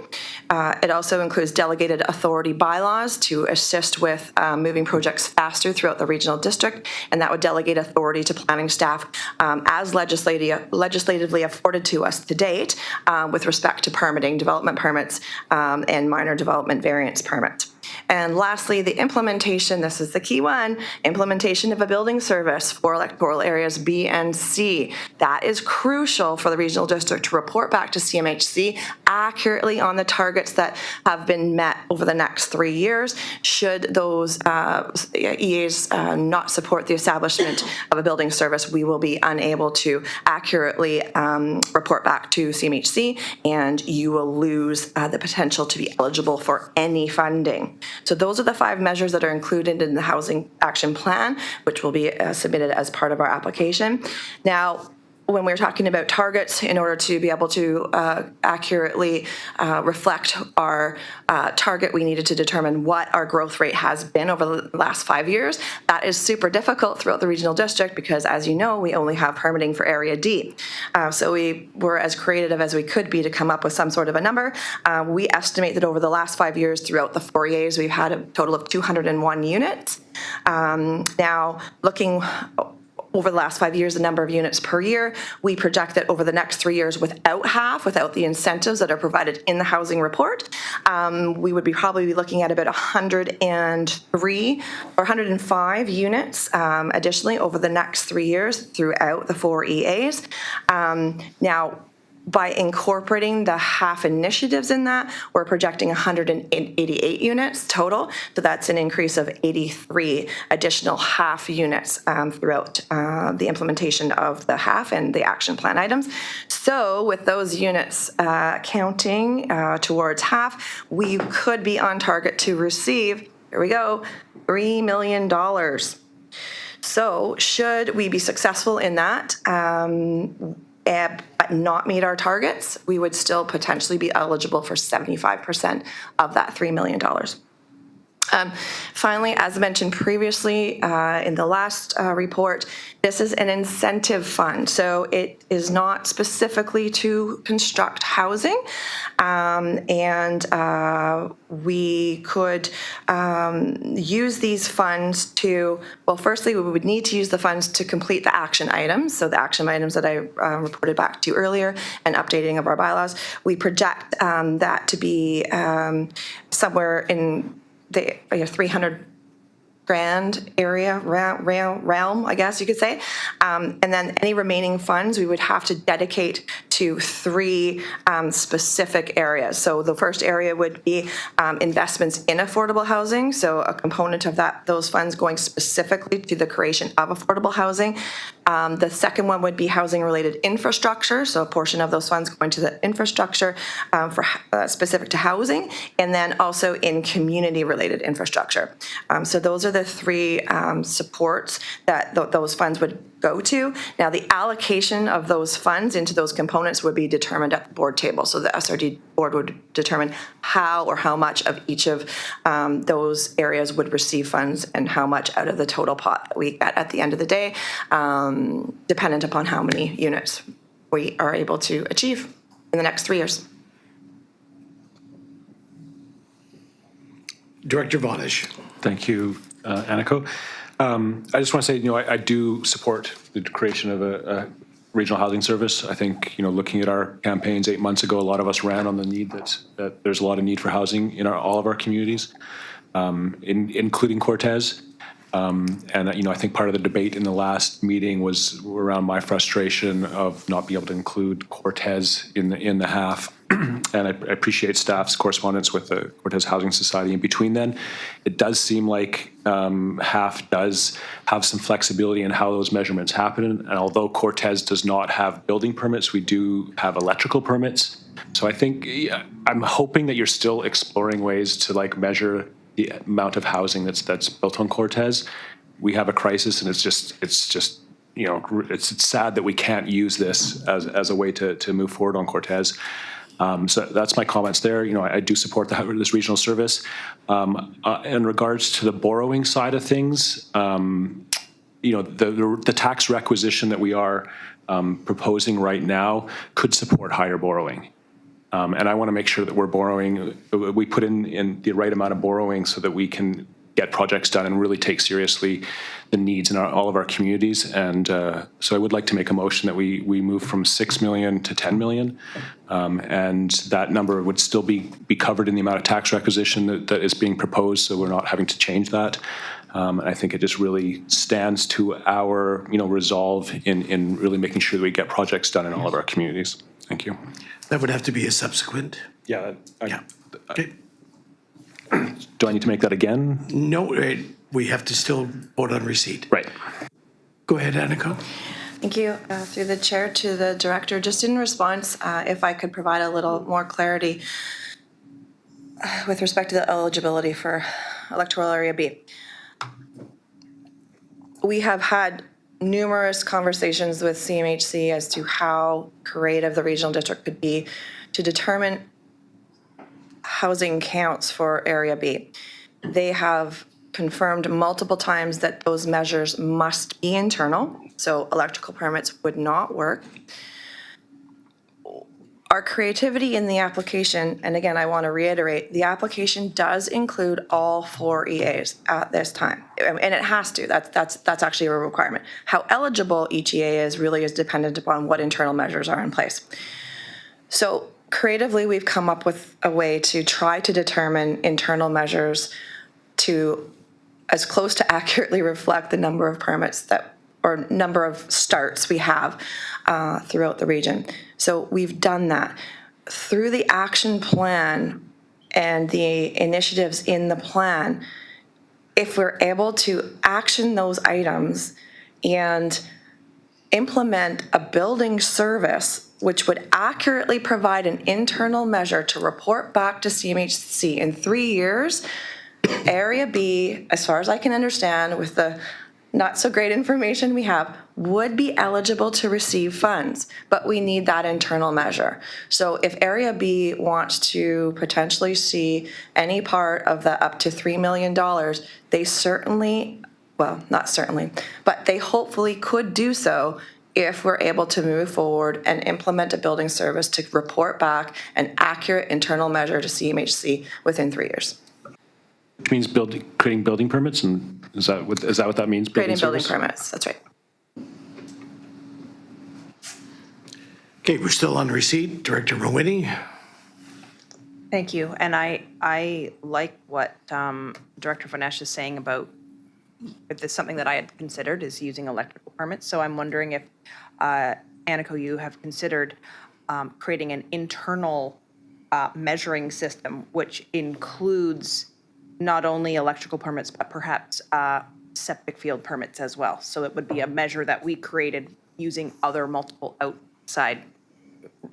It also includes delegated authority bylaws to assist with moving projects faster throughout the regional district, and that would delegate authority to planning staff as legislatively afforded to us to date with respect to permitting, development permits, and minor development variance permits. And lastly, the implementation, this is the key one, implementation of a building service for electoral areas B and C. That is crucial for the regional district to report back to CMHC accurately on the targets that have been met over the next 3 years. Should those EAs not support the establishment of a building service, we will be unable to accurately report back to CMHC, and you will lose the potential to be eligible for any funding. So those are the 5 measures that are included in the Housing Action Plan, which will be submitted as part of our application. Now, when we're talking about targets, in order to be able to accurately reflect our target, we needed to determine what our growth rate has been over the last 5 years. That is super difficult throughout the regional district because, as you know, we only have permitting for Area D. So we were as creative as we could be to come up with some sort of a number. We estimate that over the last 5 years throughout the 4 EAs, we've had a total of 201 units. Now, looking over the last 5 years, the number of units per year, we project that over the next 3 years without the incentives that are provided in the housing report, we would probably be looking at about 103 or 105 units additionally over the next 3 years throughout the 4 EAs. Now, by incorporating the half initiatives in that, we're projecting 188 units total. So that's an increase of 83 additional half units throughout the implementation of the half and the action plan items. So with those units counting towards half, we could be on target to receive, here we go, $3 million. So should we be successful in that, but not meet our targets, we would still potentially be eligible for 75% of that $3 million. Finally, as mentioned previously in the last report, this is an incentive fund. So it is not specifically to construct housing. We could use these funds to, well, firstly, we would need to use the funds to complete the action items. So the action items that I reported back to you earlier and updating of our bylaws, we project that to be somewhere in the 300 grand area realm, I guess you could say. And then any remaining funds we would have to dedicate to 3 specific areas. So the first area would be investments in affordable housing. So a component of those funds going specifically to the creation of affordable housing. The second one would be housing related infrastructure. So a portion of those funds going to the infrastructure for specific to housing, and then also in community related infrastructure. So those are the 3 supports that those funds would go to. Now, the allocation of those funds into those components would be determined at the board table. So the SRD board would determine how or how much of each of those areas would receive funds and how much out of the total pot that we get at the end of the day, dependent upon how many units we are able to achieve in the next 3 years. Director Vonish. Thank you, Aniko. I just want to say, I do support the creation of regional housing service. I think, looking at our campaigns 8 months ago, a lot of us ran on the need that there's a lot of need for housing in all of our communities, including Cortez. I think part of the debate in the last meeting was around my frustration of not being able to include Cortez in the half. And I appreciate staff's correspondence with the Cortez Housing Society in between then. It does seem like half does have some flexibility in how those measurements happen. And although Cortez does not have building permits, we do have electrical permits. So I think I'm hoping that you're still exploring ways to measure the amount of housing that's built on Cortez. We have a crisis, and it's just it's sad that we can't use this as a way to move forward on Cortez. So that's my comments there. I do support this regional service. In regards to the borrowing side of things, the tax requisition that we are proposing right now could support higher borrowing. And I want to make sure that we put in the right amount of borrowing so that we can get projects done and really take seriously the needs in all of our communities. And so I would like to make a motion that we move from 6 million to 10 million. And that number would still be covered in the amount of tax requisition that is being proposed, so we're not having to change that. And I think it just really stands to our resolve in really making sure that we get projects done in all of our communities. Thank you. That would have to be a subsequent. Yeah. Okay. Do I need to make that again? No, we have to still vote on receipt. Right. Go ahead, Annika. Thank you. Through the chair to the director, just in response, if I could provide a little more clarity with respect to the eligibility for electoral area B. We have had numerous conversations with CMHC as to how creative the regional district could be to determine housing counts for Area B. They have confirmed multiple times that those measures must be internal, so electrical permits would not work. Our creativity in the application, and again, I want to reiterate, the application does include all 4 EAs at this time, and it has to. That's actually a requirement. How eligible each EA is really is dependent upon what internal measures are in place. So creatively, we've come up with a way to try to determine internal measures to as close to accurately reflect the number of permits or number of starts we have throughout the region. So we've done that. Through the action plan and the initiatives in the plan, if we're able to action those items and implement a building service which would accurately provide an internal measure to report back to CMHC in 3 years, Area B, as far as I can understand, with the not so great information we have, would be eligible to receive funds, but we need that internal measure. So if Area B wants to potentially see any part of the up to $3 million, they certainly, well, not certainly, but they hopefully could do so if we're able to move forward and implement a building service to report back an accurate internal measure to CMHC within 3 years. Which means creating building permits, and is that what that means? Creating building permits, that's right. Okay, we're still on receipt. Director Mawhinney. Thank you. And I like what Director Vonesh is saying about if there's something that I had considered is using electrical permits. So I'm wondering if, Annika, you have considered creating an internal measuring system, which includes not only electrical permits, but perhaps septic field permits as well. So it would be a measure that we created using other multiple outside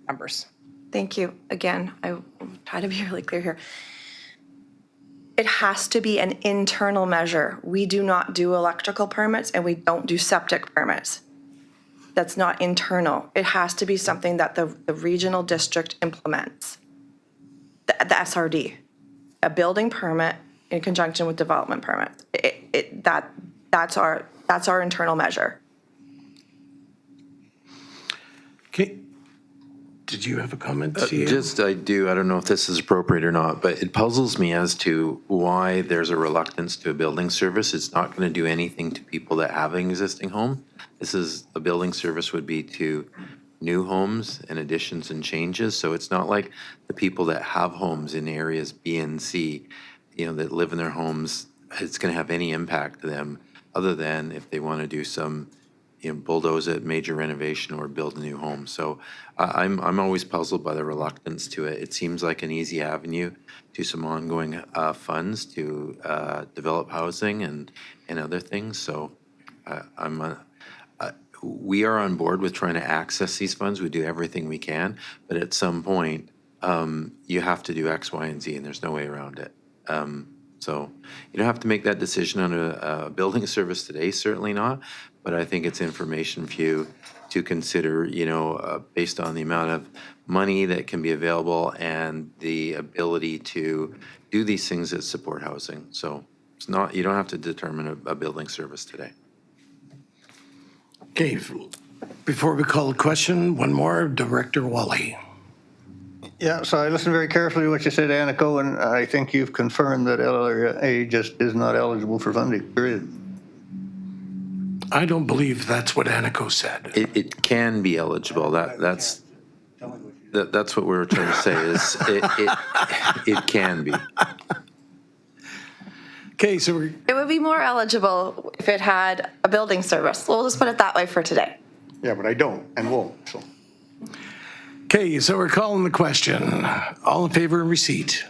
numbers. Thank you. Again, I will try to be really clear here. It has to be an internal measure. We do not do electrical permits and we don't do septic permits. That's not internal. It has to be something that the regional district implements. The SRD, a building permit in conjunction with development permit. That's our internal measure. Okay. did you have a comment? I do. I don't know if this is appropriate or not, but it puzzles me as to why there's a reluctance to a building service. It's not going to do anything to people that have an existing home. A building service would be to new homes and additions and changes. So it's not like the people that have homes in areas B and C, that live in their homes, it's going to have any impact to them other than if they want to do some bulldoze it, major renovation, or build a new home. So I'm always puzzled by the reluctance to it. It seems like an easy avenue to some ongoing funds to develop housing and other things. So we are on board with trying to access these funds. We do everything we can, but at some point, you have to do X, Y, and Z, and there's no way around it. So you don't have to make that decision on a building service today, certainly not, but I think it's information for you to consider, based on the amount of money that can be available and the ability to do these things that support housing. So you don't have to determine a building service today. Okay, before we call the question, one more, Director Wally. Yeah, so I listened very carefully to what you said, Aniko, and I think you've confirmed that LRA just is not eligible for funding, period. I don't believe that's what Aniko said. It can be eligible. That's what we were trying to say is it can be. Okay, so It would be more eligible if it had a building service. We'll just put it that way for today. Yeah, but I don't and won't, so. Okay, so we're calling the question. All in favor of receipt?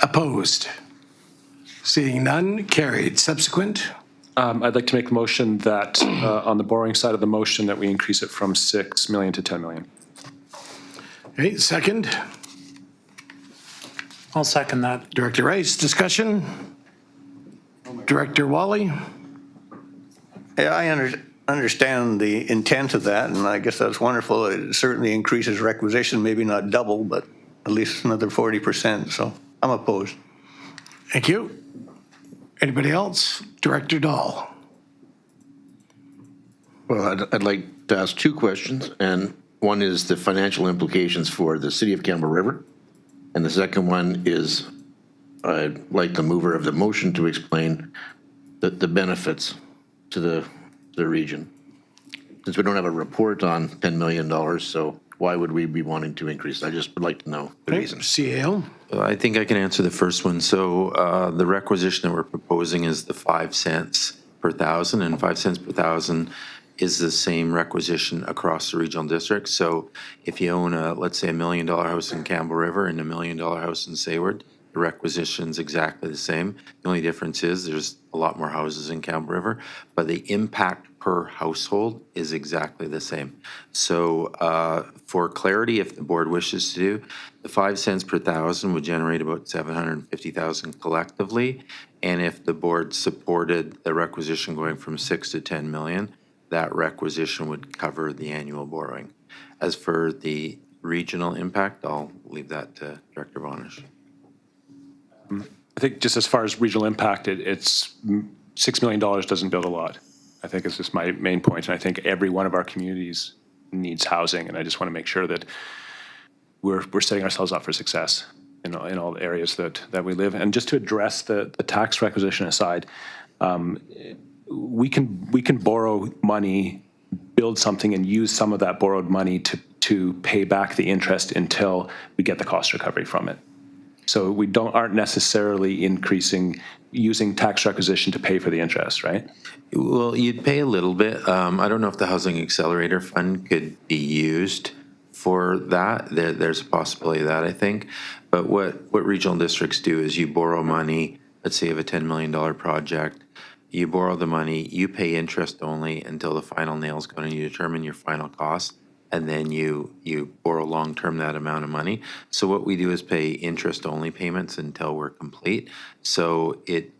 Opposed? Seeing none, carried. Subsequent? I'd like to make a motion that on the borrowing side of the motion that we increase it from 6 million to 10 million. Okay, second. I'll second that. Director Rice, discussion? Director Wally? Yeah, I understand the intent of that, and I guess that's wonderful. It certainly increases requisition, maybe not double, but at least another 40%, so I'm opposed. Thank you. Anybody else? Director Dahl? Well, I'd like to ask two questions, and one is the financial implications for the city of Campbell River, and the second one is I'd like the mover of the motion to explain the benefits to the region. Since we don't have a report on $10 million, so why would we be wanting to increase? I just would like to know the reason. CAO? I think I can answer the first one. So the requisition that we're proposing is the 5 cents per thousand, and 5 cents per thousand is the same requisition across the regional district. So if you own let's say $1 million house in Campbell River and $1 million house in Sayward, the requisition's exactly the same. The only difference is there's a lot more houses in Campbell River, but the impact per household is exactly the same. So for clarity, if the board wishes to do, the 5 cents per thousand would generate about 750,000 collectively. And if the board supported the requisition going from 6 to 10 million, that requisition would cover the annual borrowing. As for the regional impact, I'll leave that to Director Bonish. I think just as far as regional impact, it's $6 million doesn't build a lot. I think it's just my main point. And I think every one of our communities needs housing. And I just want to make sure that we're setting ourselves up for success in all the areas that we live. And just to address the tax requisition aside, we can borrow money, build something, and use some of that borrowed money to pay back the interest until we get the cost recovery from it. So we aren't necessarily using tax requisition to pay for the interest, right? Well, you'd pay a little bit. I don't know if the Housing Accelerator Fund could be used for that. There's a possibility of that, I think. But what regional districts do is you borrow money. Let's say you have a $10 million project. You borrow the money, you pay interest only until the final nail's gone, and you determine your final cost, and then you borrow long-term that amount of money. So what we do is pay interest-only payments until we're complete. So it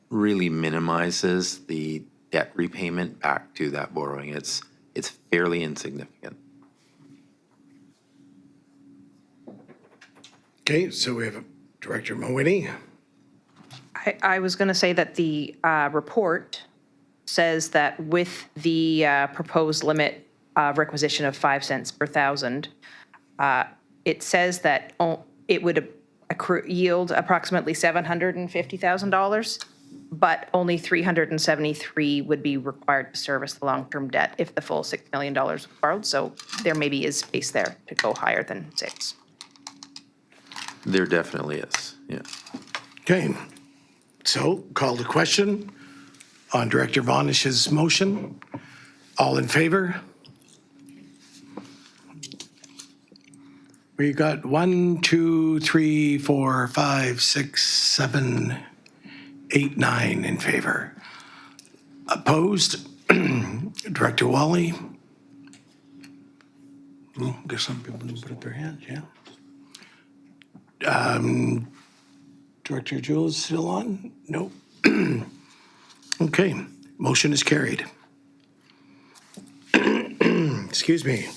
really minimizes the debt repayment back to that borrowing. It's fairly insignificant. Okay, so we have Director Mawhinney. I was going to say that the report says that with the proposed limit requisition of 5 cents per thousand, it says that it would yield approximately $750,000, but only $373 would be required to service the long-term debt if the full $6 million was borrowed. So there maybe is space there to go higher than 6. There definitely is, yeah. Okay, so call the question on Director Vonish's motion. All in favor? We got 1, 2, 3, 4, 5, 6, 7, 8, 9 in favor. Opposed? Director Wally? Well, guess some people didn't put up their hands, yeah. Director Jewell is still on? Nope. Okay, motion is carried. Excuse me.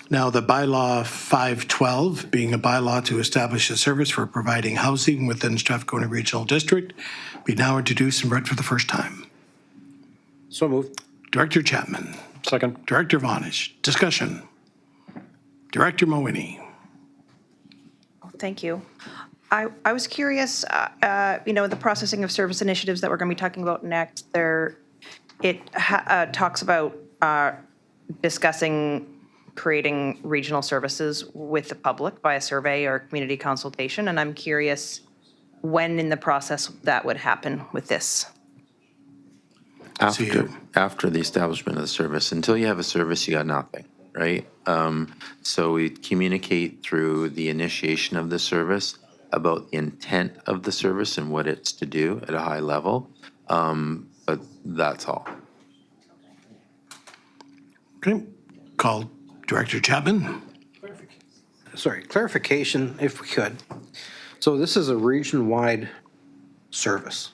Now, the bylaw 512, being a bylaw to establish a service for providing housing within Strathcona Regional District, be now introduced and read for the first time. So moved. Director Chapman. Second. Director Vonish. Discussion. Director Mowini. Thank you. I was curious, the processing of service initiatives that we're going to be talking about next, it talks about discussing creating regional services with the public by a survey or community consultation, and I'm curious when in the process that would happen with this. After the establishment of the service. Until you have a service, you got nothing, right? So we communicate through the initiation of the service about the intent of the service and what it's to do at a high level, but that's all. Okay, call Director Chapman. Sorry, clarification if we could. So this is a region-wide service.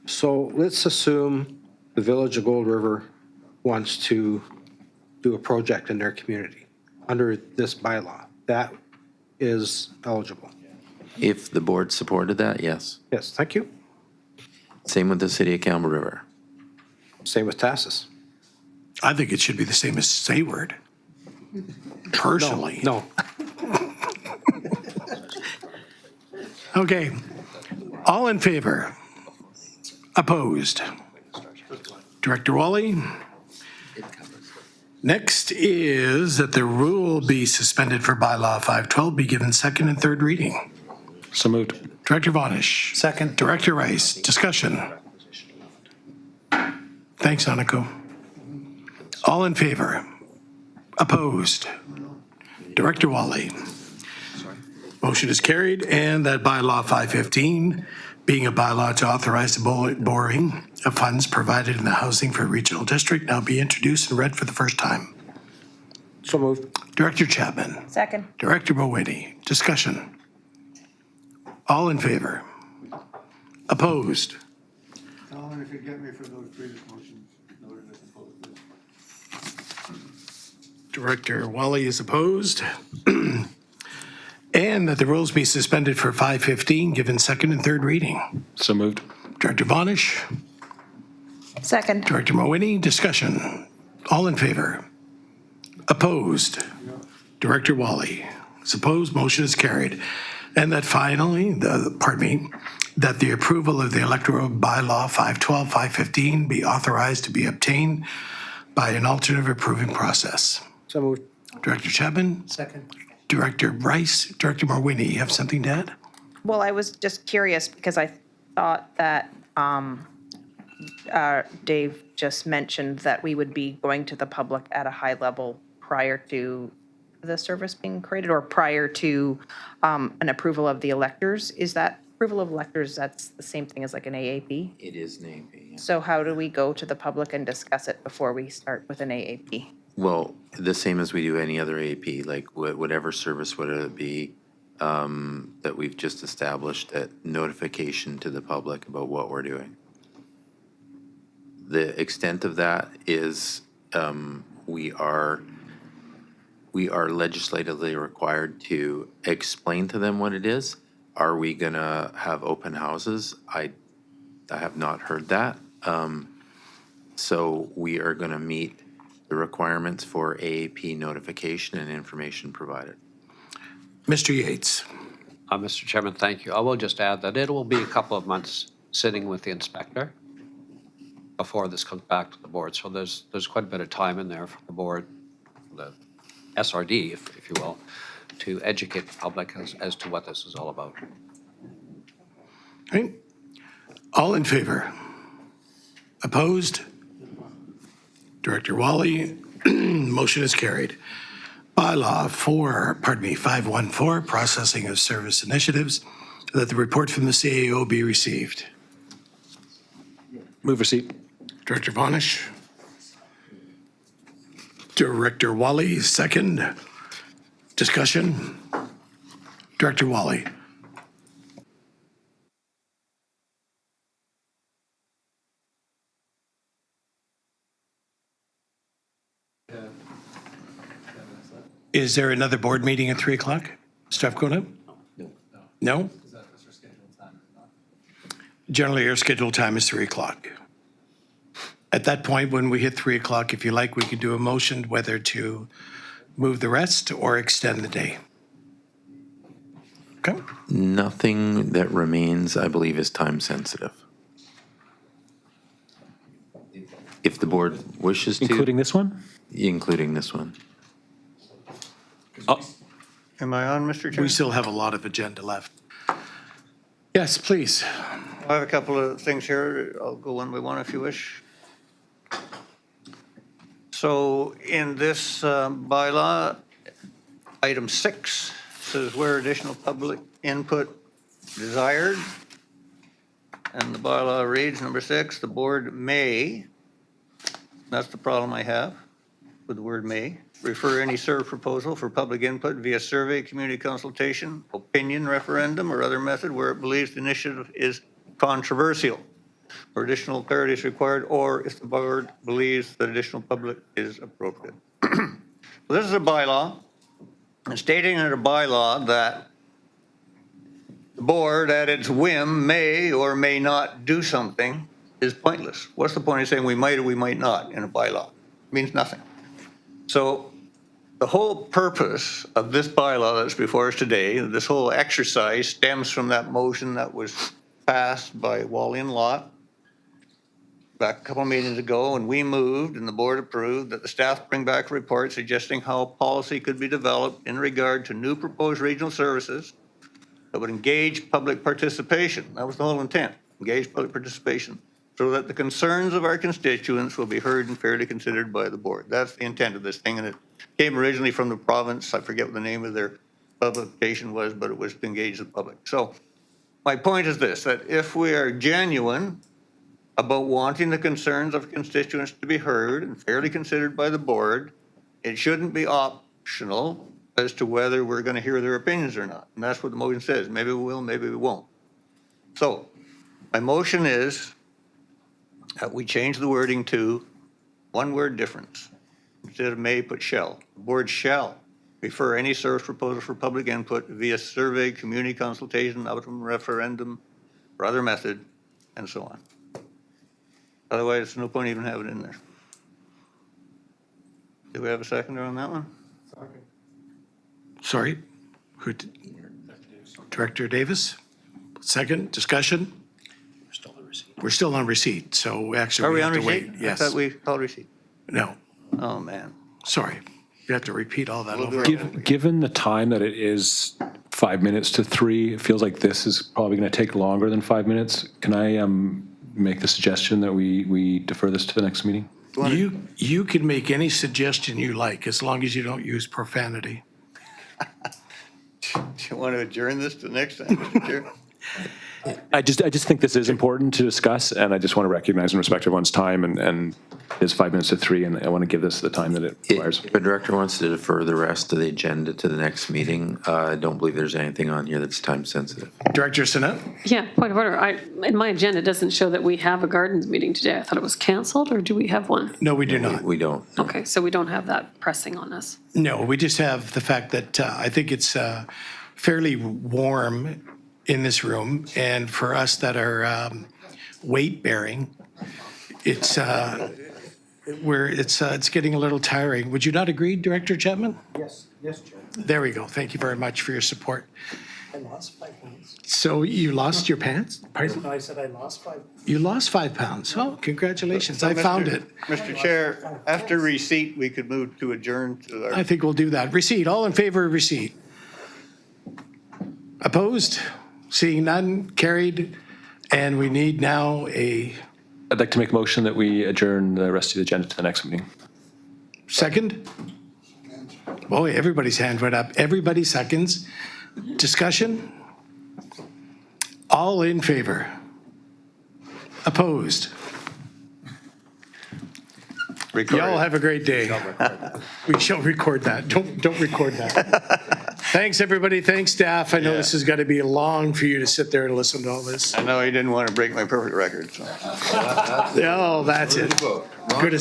So let's assume the Village of Gold River wants to do a project in their community under this bylaw. That is eligible. If the board supported that, yes. Yes, thank you. Same with the city of Campbell River. Same with TASIS. I think it should be the same as Sayward. Personally. No. Okay. All in favor? Opposed? Director Wally? Next is that the rule be suspended for bylaw 512, be given second and third reading. So moved. Director Vonish. Second. Director Rice. Discussion. Thanks, Aniko. All in favor? Opposed? Director Wally. Motion is carried, and that bylaw 515, being a bylaw to authorize the borrowing of funds provided in the Housing for Regional District, now be introduced and read for the first time. So moved. Director Chapman. Second. Director Mowini. Discussion. All in favor? Opposed? Alan, if you get me for those previous motions, noted as opposed. Director Wally is opposed. And that the rules be suspended for 515, given second and third reading. So moved. Director Vonish. Second. Director Mowini. Discussion. All in favor? Opposed? Director Wally is opposed. Motion is carried. And that finally, that the approval of the electoral bylaw 512, 515 be authorized to be obtained by an alternative approving process. So moved. Director Chapman? Second. Director Rice? Director Mowini, you have something to add? Well, I was just curious because I thought that Dave just mentioned that we would be going to the public at a high level prior to the service being created or prior to an approval of the electors. Is that approval of electors, that's the same thing as like an AAP? It is an AAP, yes. So how do we go to the public and discuss it before we start with an AAP? Well, the same as we do any other AP, like whatever service, whether it be that we've just established, that notification to the public about what we're doing. The extent of that is we are legislatively required to explain to them what it is. Are we gonna have open houses? I have not heard that. So we are gonna meet the requirements for AAP notification and information provided. Mr. Yates. Mr. Chairman, thank you. I will just add that it will be a couple of months sitting with the inspector before this comes back to the board. So there's quite a bit of time in there for the board, the SRD, if you will, to educate the public as to what this is all about. Right. All in favor? Opposed? Director Wally, motion is carried. Bylaw 514, processing of service initiatives, that the report from the CAO be received. Move receipt. Director Vonish. Director Wally, second. Discussion. Director Wally. Is there another board meeting at 3 o'clock? Strathcona? No? Generally, our scheduled time is 3 o'clock. At that point, when we hit 3 o'clock, if you like, we could do a motion whether to move the rest or extend the day. Okay? Nothing that remains, I believe, is time sensitive. If the board wishes to. Including this one? Including this one. Am I on, Mr. Chair? We still have a lot of agenda left. Yes, please. I have a couple of things here. I'll go one by one if you wish. So in this bylaw, item 6 says where additional public input desired. And the bylaw reads, number 6, the board may, that's the problem I have with the word may, refer any served proposal for public input via survey, community consultation, opinion referendum, or other method where it believes the initiative is controversial, or additional clarity is required, or if the board believes that additional public is appropriate. So this is a bylaw, and stating in a bylaw that the board at its whim may or may not do something is pointless. What's the point of saying we might or we might not in a bylaw? It means nothing. So the whole purpose of this bylaw that's before us today, this whole exercise stems from that motion that was passed by Wally and Lott back a couple of meetings ago, and we moved and the board approved that the staff bring back a report suggesting how policy could be developed in regard to new proposed regional services that would engage public participation. That was the whole intent, engage public participation, so that the concerns of our constituents will be heard and fairly considered by the board. That's the intent of this thing, and it came originally from the province. I forget what the name of their publication was, but it was to engage the public. So my point is this, that if we are genuine about wanting the concerns of constituents to be heard and fairly considered by the board, it shouldn't be optional as to whether we're going to hear their opinions or not. And that's what the motion says. Maybe we will, maybe we won't. So my motion is that we change the wording to one word difference. Instead of may, put shall. The board shall refer any service proposal for public input via survey, community consultation, outcome referendum, or other method, and so on. Otherwise, there's no point even having it in there. Do we have a seconder on that one? Sorry. Director Davis? Second, discussion? We're still on receipt, so actually Are we we have on to receipt? wait. I Yes. thought we called receipt. No, Oh, man. sorry. You have to repeat all that We'll do over. it. Given the time that it is 5 minutes to 3, it feels like this is probably going to take longer than 5 minutes. Can I make the suggestion that we defer this to the next meeting? You can make any suggestion you like, as long as you don't use profanity. Do you want to adjourn this to next time, Mr. Chair? I just think this is important to discuss, and I just want to recognize and respect everyone's time, and it's 5 minutes to 3, and I want to give this the time that it requires. If the director wants to defer the rest of the agenda to the next meeting, I don't believe there's anything on here that's time sensitive. Director Sinnott? Yeah, point of order. In my agenda, it doesn't show that we have a gardens meeting today. I thought it was canceled, or do we have one? No, we do not. We don't. Okay, so we don't have that pressing on us. No, we just have the fact that I think it's fairly warm in this room, and for us that are weight-bearing, it's it's getting a little tiring. Would you not agree, Director Chapman? Yes, Chair. There we go. Thank you very much for your support. I lost 5 pounds. So you lost your pants? Pardon? No, I said I lost 5. You lost 5 pounds. Oh, congratulations. I found it. Mr. Chair, after receipt, we could move to adjourn to our. I think we'll do that. Receipt. All in favor of receipt? Opposed? Seeing none, carried. And we need now a I'd like to make a motion that we adjourn the rest of the agenda to the next meeting. second. Boy, everybody's hand went up. Everybody seconds. Discussion? All in favor? Opposed? Y'all have a great day. We shall record that. Don't record that. Thanks, everybody. Thanks, staff. I know this is going to be long for you to sit there and listen to all this. I know he didn't want to break my perfect record, so. Oh, that's it. Good